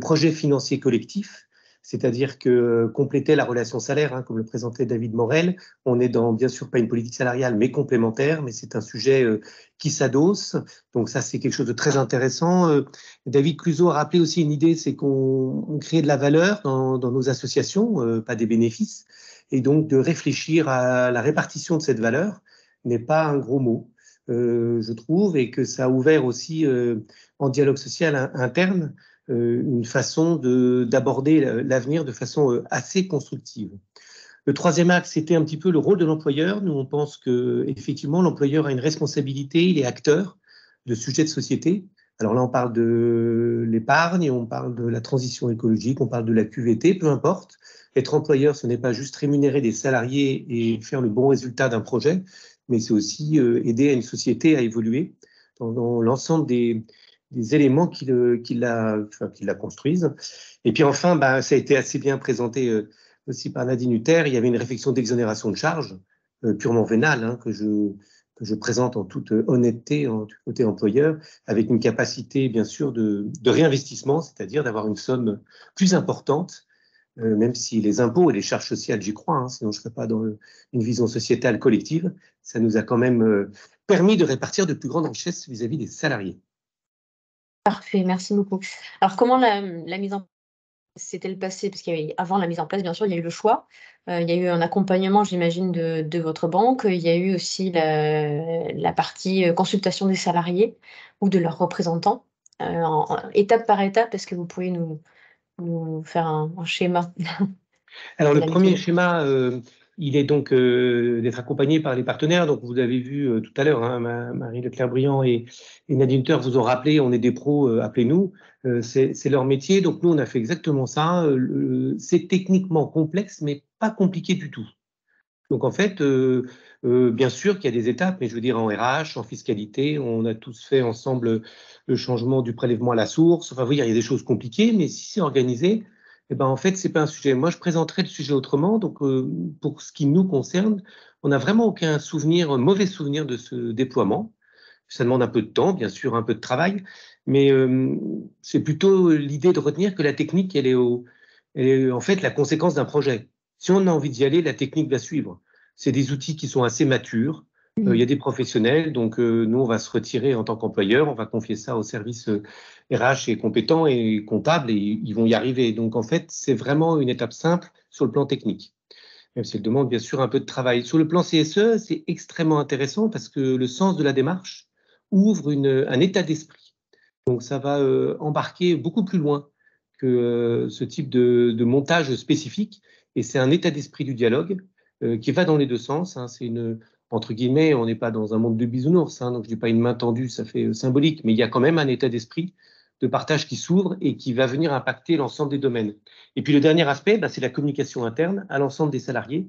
projet financier collectif. C'est-à-dire que compléter la relation salaire, comme le présentait David Morel, on est dans, bien sûr, pas une politique salariale, mais complémentaire, mais c'est un sujet qui s'adosse. Donc ça, c'est quelque chose de très intéressant. David Cluzot a rappelé aussi une idée, c'est qu'on crée de la valeur dans nos associations, pas des bénéfices, et donc de réfléchir à la répartition de cette valeur n'est pas un gros mot, je trouve, et que ça a ouvert aussi en dialogue social interne une façon d'aborder l'avenir de façon assez constructive. Le troisième axe, c'était un petit peu le rôle de l'employeur. Nous, on pense que effectivement, l'employeur a une responsabilité, il est acteur de sujets de société. Alors là, on parle de l'épargne, on parle de la transition écologique, on parle de la QVT, peu importe. Être employeur, ce n'est pas juste rémunérer des salariés et faire le bon résultat d'un projet, mais c'est aussi aider à une société à évoluer dans l'ensemble des éléments qui la construisent. Et puis enfin, ça a été assez bien présenté aussi par Nadine Hutter. Il y avait une réflexion d'exonération de charges purement vénale que je présente en toute honnêteté, en tout côté employeur, avec une capacité bien sûr de réinvestissement, c'est-à-dire d'avoir une somme plus importante, même si les impôts et les charges sociales, j'y crois, sinon je ne serais pas dans une vision sociétale collective, ça nous a quand même permis de répartir de plus grandes richesses vis-à-vis des salariés. Parfait, merci beaucoup. Alors, comment la mise en place s'est-elle passée? Parce qu'avant la mise en place, bien sûr, il y a eu le choix. Il y a eu un accompagnement, j'imagine, de votre banque. Il y a eu aussi la partie consultation des salariés ou de leurs représentants, étape par étape. Est-ce que vous pouvez nous faire un schéma? Alors, le premier schéma, il est donc d'être accompagné par les partenaires. Donc, vous avez vu tout à l'heure, Marie Leclerc-Briand et Nadine Hutter vous ont rappelé, on est des pros, appelez-nous. C'est leur métier. Donc, nous, on a fait exactement ça. C'est techniquement complexe, mais pas compliqué du tout. Donc, en fait, bien sûr qu'il y a des étapes, mais je veux dire, en RH, en fiscalité, on a tous fait ensemble le changement du prélèvement à la source. Enfin, vous voyez, il y a des choses compliquées, mais si c'est organisé, en fait, c'est pas un sujet. Moi, je présenterai le sujet autrement. Donc, pour ce qui nous concerne, on n'a vraiment aucun mauvais souvenir de ce déploiement. Ça demande un peu de temps, bien sûr, un peu de travail, mais c'est plutôt l'idée de retenir que la technique, elle est en fait la conséquence d'un projet. Si on a envie d'y aller, la technique va suivre. C'est des outils qui sont assez matures. Il y a des professionnels, donc nous, on va se retirer en tant qu'employeur, on va confier ça aux services RH et compétents et comptables, et ils vont y arriver. Donc, en fait, c'est vraiment une étape simple sur le plan technique, même si elle demande bien sûr un peu de travail. Sur le plan CSE, c'est extrêmement intéressant parce que le sens de la démarche ouvre un état d'esprit. Donc, ça va embarquer beaucoup plus loin que ce type de montage spécifique, et c'est un état d'esprit du dialogue qui va dans les deux sens. C'est entre guillemets, on n'est pas dans un monde de bisounours, donc je dis pas une main tendue, ça fait symbolique, mais il y a quand même un état d'esprit de partage qui s'ouvre et qui va venir impacter l'ensemble des domaines. Et puis le dernier aspect, c'est la communication interne à l'ensemble des salariés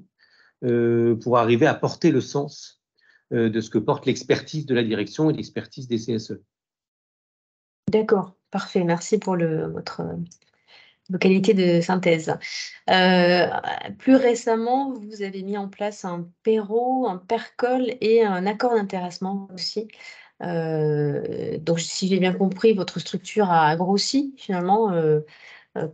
pour arriver à porter le sens de ce que porte l'expertise de la direction et l'expertise des CSE. D'accord, parfait. Merci pour votre qualité de synthèse. Plus récemment, vous avez mis en place un PERO, un PERCOL et un accord d'intéressement aussi. Donc, si j'ai bien compris, votre structure a grossi finalement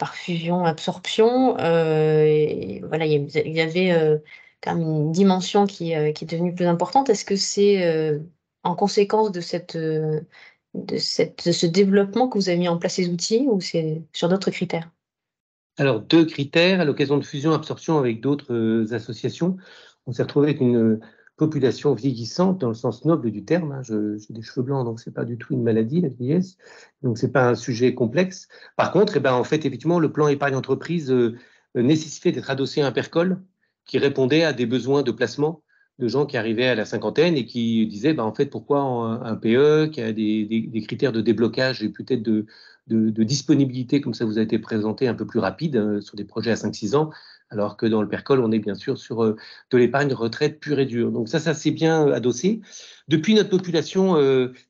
par fusion-absorption. Et voilà, il y avait quand même une dimension qui est devenue plus importante. Est-ce que c'est en conséquence de ce développement que vous avez mis en place ces outils ou c'est sur d'autres critères? Alors, 2 critères. À l'occasion de fusion-absorption avec d'autres associations, on s'est retrouvé avec une population vieillissante dans le sens noble du terme. Hein. J'ai des cheveux blancs, donc c'est pas du tout une maladie, la vieillesse. Donc, c'est pas un sujet complexe. Par contre, en fait, effectivement, le plan épargne entreprise nécessitait d'être adossé à un PERCOL qui répondait à des besoins de placement de gens qui arrivaient à la cinquantaine et qui disaient, en fait, pourquoi un PE qui a des critères de déblocage et peut-être de disponibilité, comme ça vous a été présenté, un peu plus rapide sur des projets à 5-6 ans, alors que dans le PERCOL, on est bien sûr sur de l'épargne ça pure et dure. Donc ça c'est bien adossé. Depuis, notre population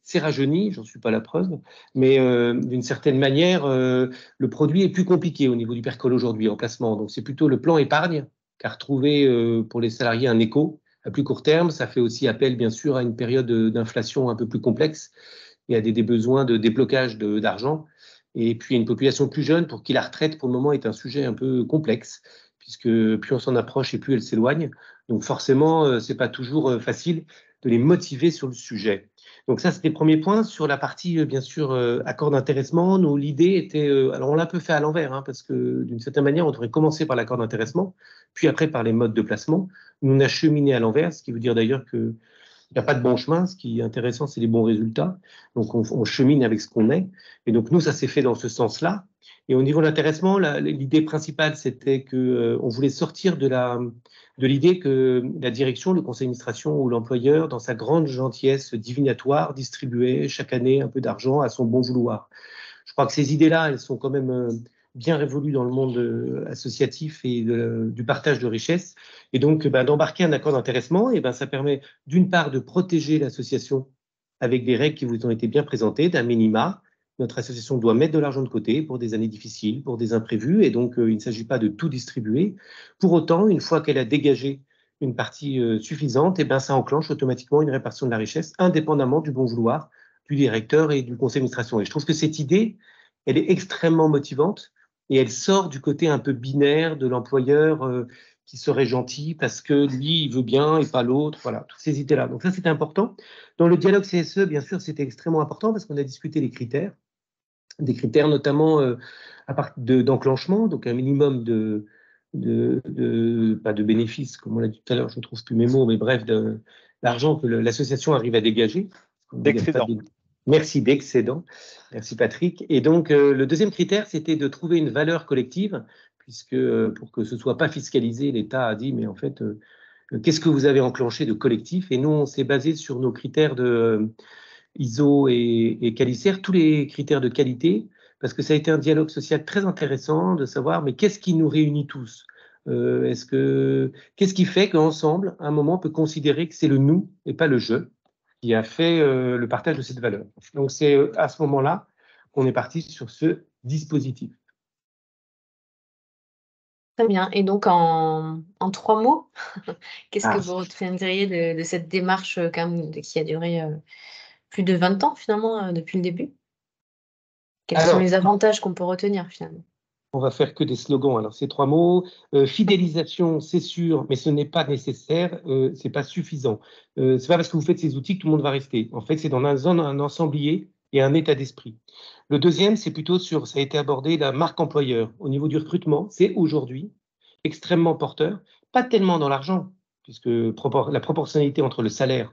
s'est rajeunie, j'en suis pas la preuve, mais d'une certaine manière, le produit est plus compliqué au niveau du PERCOL aujourd'hui en placement. Donc c'est plutôt le plan épargne qu'a retrouvé pour les salariés un écho à plus court terme. Ça fait aussi appel, bien sûr, à une période d'inflation un peu plus complexe et à des besoins de déblocage d'argent. Et puis, une population plus jeune pour qui la retraite, pour le moment, est un sujet un peu complexe, puisque plus on s'en approche et plus elle s'éloigne. Donc, forcément, ce n'est pas toujours facile de les motiver sur le sujet. Donc ça, c'était le premier point. Sur la partie, bien sûr, accord d'intéressement, l'idée était, alors on l'a un peu fait à l'envers, hein, parce que d'une certaine manière, on devrait commencer par l'accord d'intéressement, puis après par les modes de placement. Nous, on a cheminé à l'envers, ce qui veut dire d'ailleurs qu'il n'y a pas de bon chemin. Ce qui est intéressant, c'est les bons résultats. Donc, on chemine avec ce qu'on est. Et donc, nous, ça s'est fait dans ce sens-là. Et au niveau de l'intéressement, l'idée principale, c'était qu'on voulait sortir de l'idée que la direction, le conseil d'administration ou l'employeur, dans sa grande gentillesse divinatoire, distribuait chaque année un peu d'argent à son bon vouloir. Je crois que ces idées-là, elles sont quand même bien révolues dans le monde associatif et du partage de richesses. Et donc, d'embarquer un accord d'intéressement, et ça permet d'une part de protéger l'association avec des règles qui vous ont été bien présentées, d'un minima. Notre association doit mettre de l'argent de côté pour des années difficiles, pour des imprévus, et donc il ne s'agit pas de tout distribuer. Pour autant, une fois qu'elle a dégagé une partie suffisante, ça enclenche automatiquement une répartition de la richesse, indépendamment du bon vouloir du directeur et du conseil d'administration. Et je trouve que cette idée, elle est extrêmement motivante et elle sort du côté un peu binaire de l'employeur qui serait gentil parce que lui, il veut bien et pas l'autre. Voilà, toutes ces idées-là. Donc ça, c'était important. Dans le dialogue CSE, bien sûr, c'était extrêmement important parce qu'on a discuté des critères notamment à partir d'enclenchement, donc un minimum pas de bénéfices, comme on l'a dit tout à l'heure, je ne trouve plus mes mots, mais bref, de l'argent que l'association arrive à dégager. D'excédent. Merci, d'excédent. Merci Patrick. Et donc, le deuxième critère, c'était de trouver une valeur collective, puisque pour que ce ne soit pas fiscalisé, l'État a dit, mais en fait, qu'est-ce que vous avez enclenché de collectif? Et nous, on s'est basé sur nos critères de ISO et Qualicert, tous les critères de qualité, parce que ça a été un dialogue social très intéressant de savoir, mais qu'est-ce qui nous réunit tous? Qu'est-ce qui fait qu'ensemble, à un moment, on peut considérer que c'est le nous et pas le je qui a fait le partage de cette valeur. Donc, c'est à ce moment-là qu'on est parti sur ce dispositif. Très bien. Et donc, en 3 mots, qu'est-ce que vous retiendriez de cette démarche quand même, qui a duré plus de 20 ans, finalement, depuis le début? Quels sont les avantages qu'on peut retenir, finalement? On va faire que des slogans. Alors, ces 3 mots, fidélisation, c'est sûr, mais ce n'est pas nécessaire, c'est pas suffisant. C'est pas parce que vous faites ces outils que tout le monde va rester. En fait, c'est dans un ensemblier et un état d'esprit. Le deuxième, c'est plutôt sur, ça a été abordé, la marque employeur. Au niveau du recrutement, c'est aujourd'hui extrêmement porteur, pas tellement dans l'argent, puisque la proportionnalité entre le salaire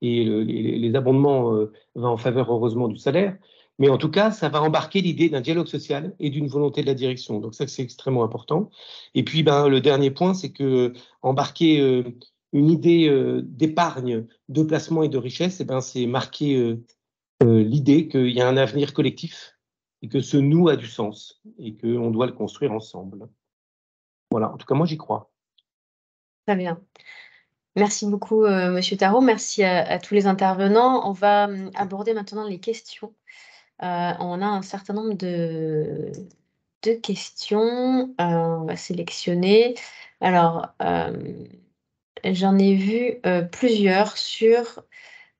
et les abondements va en faveur, heureusement, du salaire. Mais en tout cas, ça va embarquer l'idée d'un dialogue social et d'une volonté de la direction. Donc ça, c'est extrêmement important. Et puis, le dernier point, c'est que embarquer une idée d'épargne, de placement et de richesse, c'est marquer l'idée qu'il y a un avenir collectif et que ce nous a du sens et qu'on doit le construire ensemble. Voilà, en tout cas, moi, j'y crois. Très bien. Merci beaucoup, Monsieur Tarot. Merci à tous les intervenants. On va aborder maintenant les questions. On a un certain nombre de questions. On va sélectionner. Alors, j'en ai vu plusieurs sur...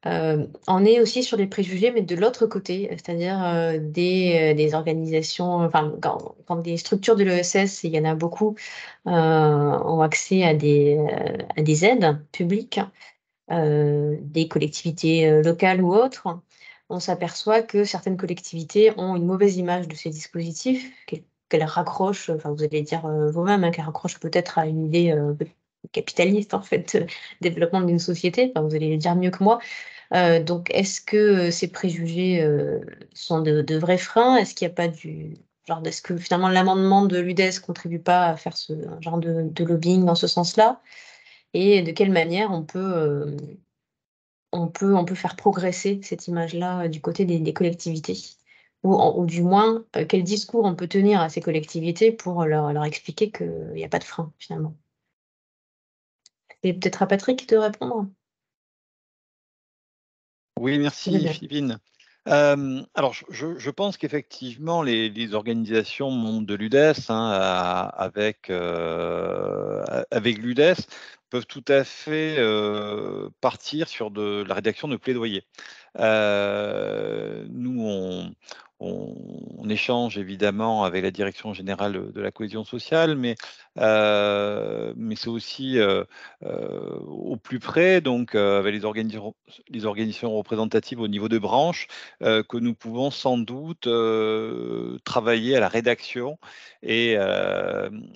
on est aussi sur les préjugés, mais de l'autre côté, c'est-à-dire des organisations, enfin, quand des structures de l'ESS, il y en a beaucoup, ont accès à des aides publiques, des collectivités locales ou autres, on s'aperçoit que certaines collectivités ont une mauvaise image de ces dispositifs, qu'elle raccroche, enfin vous allez dire vous-même, qu'elle raccroche peut-être à une idée capitaliste en fait, développement d'une société, enfin vous allez le dire mieux que moi. Donc est-ce que ces préjugés sont de vrais freins? Est-ce qu'il n'y a pas est-ce que finalement l'amendement de l'UDES contribue pas à faire un genre de lobbying dans ce sens-là? Et de quelle manière on peut faire progresser cette image-là du côté des collectivités? Ou du moins, quel discours on peut tenir à ces collectivités pour leur expliquer qu'il n'y a pas de frein finalement? C'est peut-être à Patrick de répondre? Oui, merci Désolée. Philippine. Alors, je pense qu'effectivement, les organisations membres de l'UDES, avec l'UDES, peuvent tout à fait partir sur de la rédaction de plaidoyer. Nous, on échange évidemment avec la Direction générale de la cohésion sociale, mais c'est aussi au plus près, donc avec les organisations représentatives au niveau de branche, que nous pouvons sans doute travailler à la rédaction et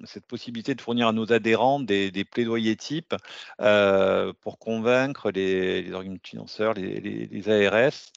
cette possibilité de fournir à nos adhérents des plaidoyers types pour convaincre les organismes financeurs, les ARS.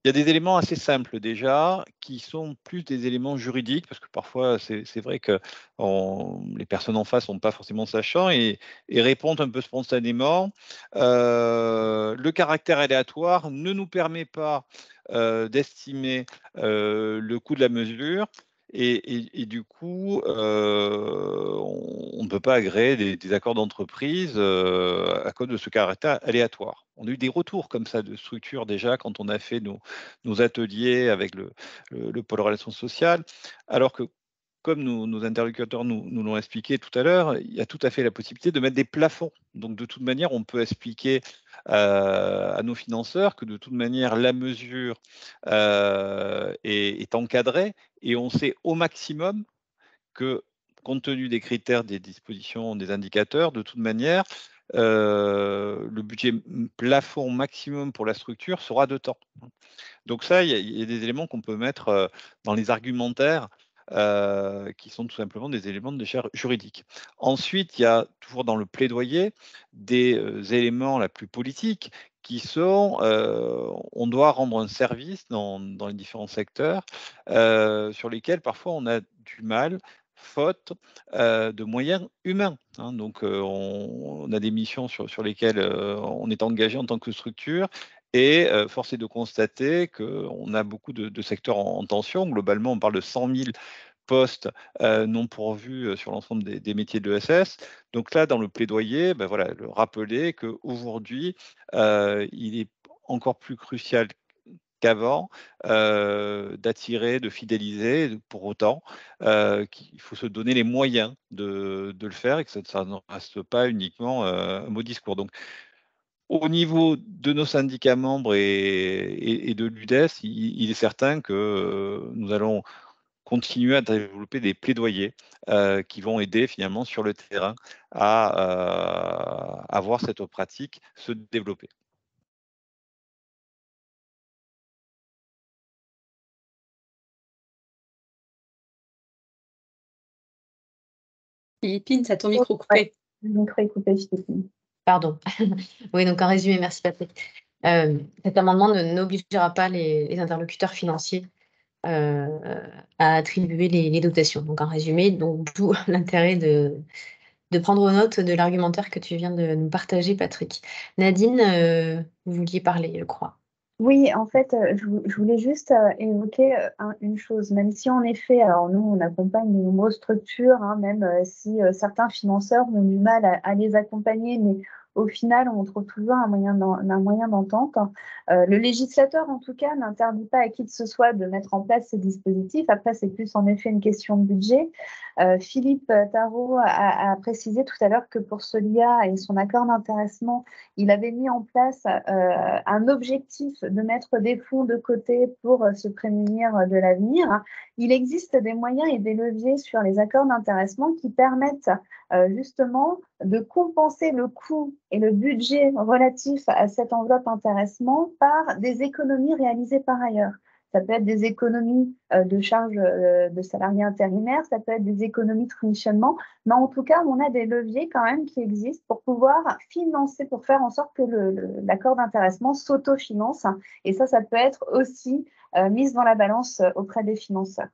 Il y a des éléments assez simples déjà, qui sont plus des éléments juridiques, parce que parfois c'est vrai que les personnes en face sont pas forcément sachants et répondent un peu spontanément. Le caractère aléatoire ne nous permet pas d'estimer le coût de la mesure. Et du coup, on ne peut pas agréer des accords d'entreprise à cause de ce caractère aléatoire. On a eu des retours comme ça de structures déjà quand on a fait nos ateliers avec le pôle relations sociales, alors que comme nos interlocuteurs nous l'ont expliqué tout à l'heure, il y a tout à fait la possibilité de mettre des plafonds. Donc, de toute manière, on peut expliquer à nos financeurs que de toute manière, la mesure est encadrée et on sait au maximum que, compte tenu des critères, des dispositions, des indicateurs, de toute manière, le budget plafond maximum pour la structure sera de temps. Donc ça, il y a des éléments qu'on peut mettre dans les argumentaires qui sont tout simplement des éléments de chair juridique. Ensuite, il y a toujours dans le plaidoyer des éléments la plus politiques qui sont on doit rendre un service dans les différents secteurs sur lesquels parfois on a du mal faute de moyens humains. Donc, on a des missions sur lesquelles on est engagé en tant que structure et force est de constater qu'on a beaucoup de secteurs en tension. Globalement, on parle de 100 000 postes non pourvus sur l'ensemble des métiers de l'ESS. Donc là, dans le plaidoyer, voilà, le rappeler qu'aujourd'hui, il est encore plus crucial qu'avant d'attirer, de fidéliser. Pour autant, qu'il faut se donner les moyens de le faire et que ça ne reste pas uniquement un mot discours. Donc, au niveau de nos syndicats membres et de l'UDES, il est certain que nous allons continuer à développer des plaidoyers qui vont aider finalement sur le terrain à voir cette pratique se développer. Philippine, ça ton micro coupé. Le micro est coupé, Philippine. Pardon. Oui, donc en résumé, merci Patrick. Cet amendement n'obligera pas les interlocuteurs financiers à attribuer les dotations. Donc en résumé, d'où l'intérêt de prendre note de l'argumentaire que tu viens de nous partager, Patrick. Nadine, vous vouliez parler, je crois. Oui, en fait, je voulais juste évoquer une chose, même si en effet, alors nous, on accompagne de nombreuses structures, même si certains financeurs ont du mal à les accompagner, mais au final, on trouve toujours un moyen d'entente. Le législateur, en tout cas, n'interdit pas à qui que ce soit de mettre en place ces dispositifs. Après, c'est plus en effet une question de budget. Philippe Tarot a précisé tout à l'heure que pour Solia et son accord d'intéressement, il avait mis en place un objectif de mettre des fonds de côté pour se prémunir de l'avenir. Il existe des moyens et des leviers sur les accords d'intéressement qui permettent justement de compenser le coût et le budget relatif à cette enveloppe intéressement par des économies réalisées par ailleurs. ça peut être des économies de charges de salariés intérimaires, ça peut être des économies de fonctionnement, mais en tout cas, on a des leviers quand même qui existent pour pouvoir financer, pour faire en sorte que l'accord d'intéressement s'autofinance. Et ça peut être aussi mise dans la balance auprès des financeurs.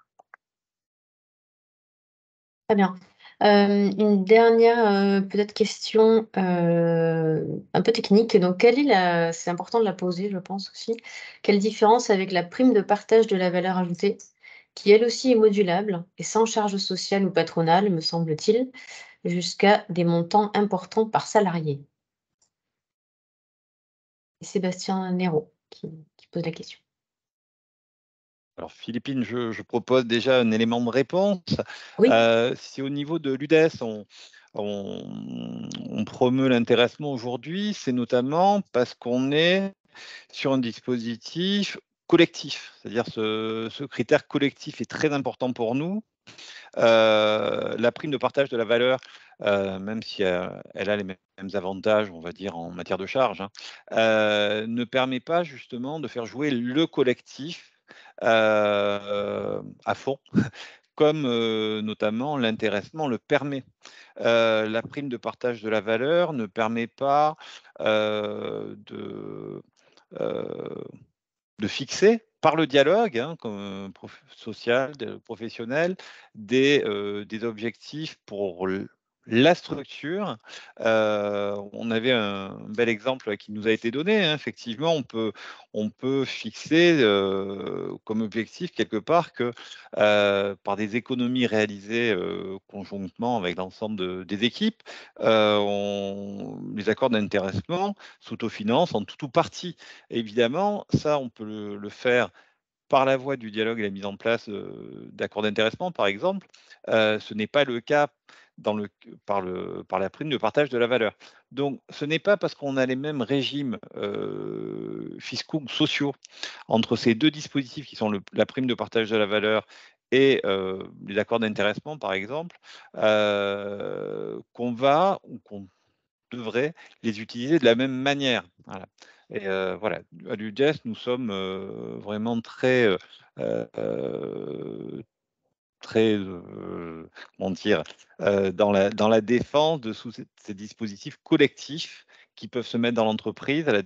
Très bien. Une dernière peut-être question un peu technique. Donc, c'est important de la poser, je pense aussi. Quelle différence avec la prime de partage de la valeur ajoutée, qui elle aussi est modulable et sans charge sociale ou patronale, me semble-t-il, jusqu'à des montants importants par salarié? Sébastien Nero qui pose la question. Alors, Philippine, je propose déjà un élément de réponse. Oui. Si au niveau de l'UDES, on promeut l'intéressement aujourd'hui, c'est notamment parce qu'on est sur un dispositif collectif. C'est-à-dire ce critère collectif est très important pour nous. La prime de partage de la valeur, même si elle a les mêmes avantages, on va dire, en matière de charge, ne permet pas justement de faire jouer le collectif à fond, comme notamment l'intéressement le permet. La prime de partage de la valeur ne permet pas de fixer par le dialogue social, professionnel, des objectifs pour la structure. On avait un bel exemple qui nous a été donné. Effectivement, on peut fixer comme objectif quelque part que par des économies réalisées conjointement avec l'ensemble des équipes, les accords d'intéressement s'autofinancent en tout ou partie. Évidemment, ça, on peut le faire par la voie du dialogue et la mise en place d'accords d'intéressement, par exemple. Ce n'est pas le cas par la prime de partage de la valeur. Donc, ce n'est pas parce qu'on a les mêmes régimes fiscaux ou sociaux entre ces deux dispositifs qui sont la prime de partage de la valeur et les accords d'intéressement, par exemple, qu'on devrait les utiliser de la même manière. Voilà. Et voilà, à l'UDES, nous sommes vraiment très, comment dire, dans la défense de ces dispositifs collectifs qui peuvent se mettre dans l'entreprise à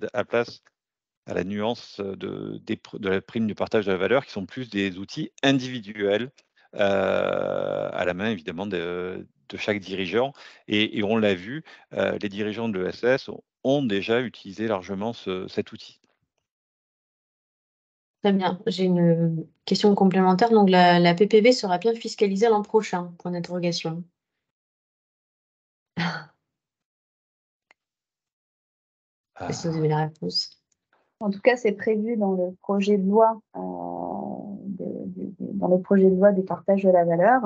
la nuance de la prime du partage de la valeur, qui sont plus des outils individuels à la main, évidemment, de chaque dirigeant. Et on l'a vu, les dirigeants de l'ESS ont déjà utilisé largement cet outil. Très bien. J'ai une question complémentaire. Donc, la PPV sera bien fiscalisée l'an prochain, point d'interrogation. Est-ce que vous avez la réponse? En tout cas, c'est prévu dans le projet de loi, des partages de la valeur.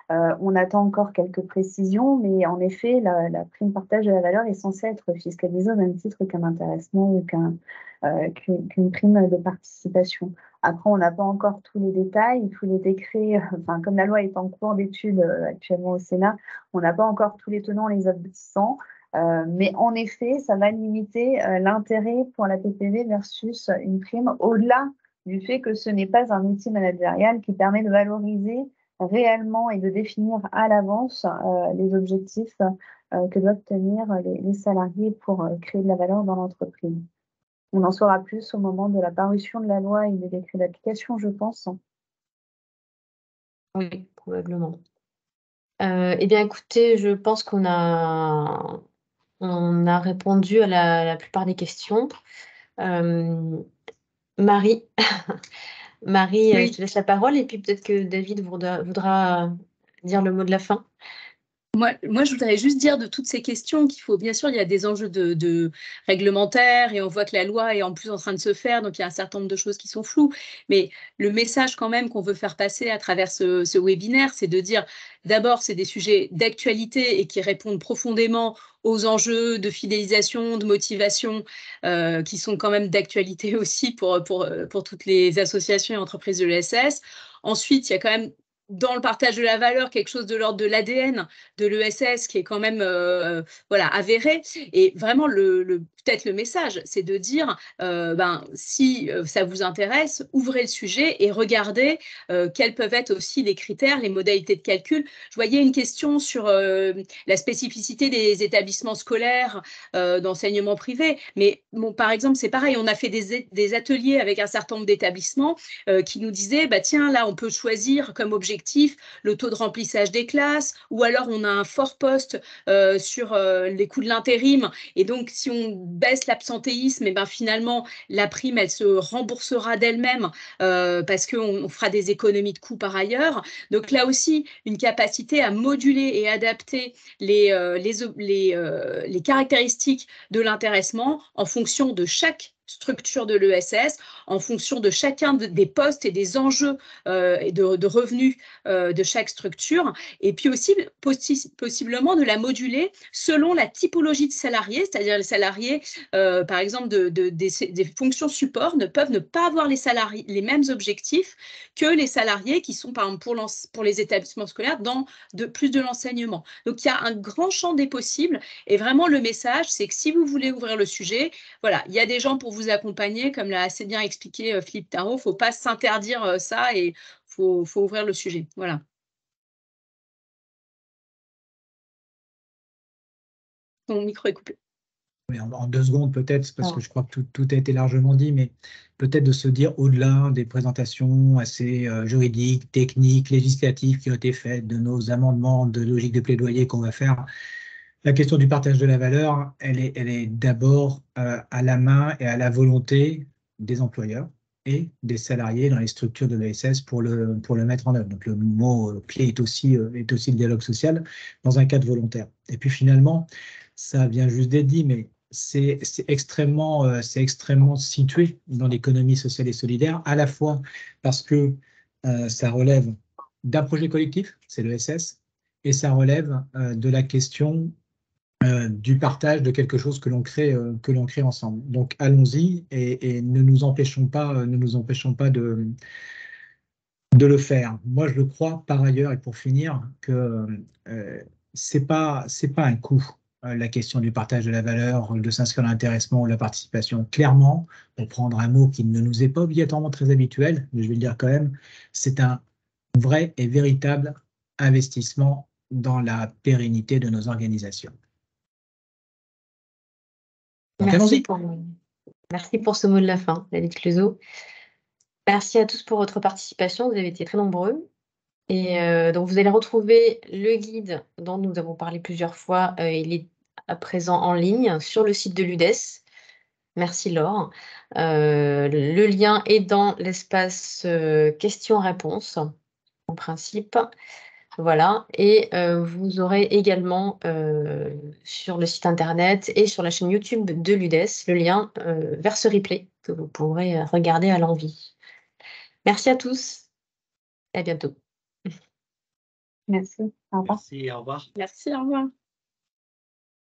On attend encore quelques précisions, mais en effet, la prime partage de la valeur est censée être fiscalisée au même titre qu'un intéressement ou qu'une prime de participation. Après, on n'a pas encore tous les détails, tous les décrets, comme la loi est en cours d'étude actuellement au Sénat, on n'a pas encore tous les tenants, les aboutissants. Mais en effet, ça va limiter l'intérêt pour la PPV versus une prime, au-delà du fait que ce n'est pas un outil managérial qui permet de valoriser réellement et de définir à l'avance les objectifs que doivent tenir les salariés pour créer de la valeur dans l'entreprise. On en saura plus au moment de la parution de la loi et des décrets d'application, je pense. Oui, probablement. Eh bien, écoutez, je pense qu'on a répondu à la plupart des questions. Marie, Marie, Oui. je te laisse la parole et puis peut-être que David voudra dire le mot de la fin. Moi, je voudrais juste dire de toutes ces questions qu'il faut, bien sûr, il y a des enjeux de réglementaires et on voit que la loi est en plus en train de se faire, donc il y a un certain nombre de choses qui sont floues. Mais le message quand même qu'on veut faire passer à travers ce webinaire, c'est de dire, d'abord, c'est des sujets d'actualité et qui répondent profondément aux enjeux de fidélisation, de motivation, qui sont quand même d'actualité aussi pour toutes les associations et entreprises de l'ESS. Ensuite, il y a quand même dans le partage de la valeur, quelque chose de l'ordre de l'ADN de l'ESS qui est quand même voilà, avéré. Et vraiment, peut-être le message, c'est de dire, si ça vous intéresse, ouvrez le sujet et regardez quels peuvent être aussi les critères, les modalités de calcul. Je voyais une question sur la spécificité des établissements scolaires d'enseignement privé. Mais bon, par exemple, c'est pareil, on a fait des ateliers avec un certain nombre d'établissements qui nous disaient, tiens, là, on peut choisir comme objectif le taux de remplissage des classes, ou alors on a un fort poste sur les coûts de l'intérim, et donc si on baisse l'absentéisme, et finalement la prime elle se remboursera d'elle-même parce qu'on fera des économies de coûts par ailleurs. Donc là aussi, une capacité à moduler et adapter les caractéristiques de l'intéressement en fonction de chaque structure de l'ESS, en fonction de chacun des postes et des enjeux et de revenus de chaque structure, et puis aussi possiblement de la moduler selon la typologie de salariés, c'est-à-dire les salariés, par exemple, des fonctions support ne peuvent ne pas avoir les mêmes objectifs que les salariés qui sont, par exemple, pour les établissements scolaires dans plus de l'enseignement. Donc, il y a un grand champ des possibles, et vraiment, le message, c'est que si vous voulez ouvrir le sujet, voilà, il y a des gens pour vous accompagner, comme l'a assez bien expliqué Philippe Tarot. Il ne faut pas s'interdire ça et il faut ouvrir le sujet. Voilà. Mon micro est coupé. Oui, en 2 secondes peut-être, parce que je crois que tout a été largement dit, mais peut-être de se dire au-delà des présentations assez juridiques, techniques, législatives qui ont été faites, de nos amendements, de logique de plaidoyer qu'on va faire, la question du partage de la valeur, elle est d'abord à la main et à la volonté des employeurs et des salariés dans les structures de l'ESS pour le mettre en œuvre. Donc le mot clé est aussi le dialogue social dans un cadre volontaire. Et puis finalement, ça vient juste d'être dit, mais c'est extrêmement situé dans l'économie sociale et solidaire, à la fois parce que ça relève d'un projet collectif, c'est l'ESS, et ça relève de la question du partage de quelque chose que l'on crée ensemble. Donc allons-y et ne nous empêchons pas de le faire. Moi, je le crois par ailleurs, et pour finir, que c'est pas un coût, la question du partage de la valeur, de s'inscrire dans l'intéressement ou la participation. Clairement, pour prendre un mot qui ne nous est pas obligatoirement très habituel, mais je vais le dire quand même, c'est un vrai et véritable investissement dans la pérennité de nos organisations. Merci pour ce mot de la fin, David Cluzo. Merci à tous pour votre participation. Vous avez été très nombreux. Et donc, vous allez retrouver le guide dont nous avons parlé plusieurs fois. Il est à présent en ligne sur le site de l'UDES. Merci Laure. Le lien est dans l'espace questions-réponses, en principe. Voilà, et vous aurez également sur le site internet et sur la chaîne YouTube de l'UDES le lien vers ce replay que vous pourrez regarder à l'envie. Merci à tous et à bientôt. Merci. Au revoir. Merci, au revoir. Merci, au revoir.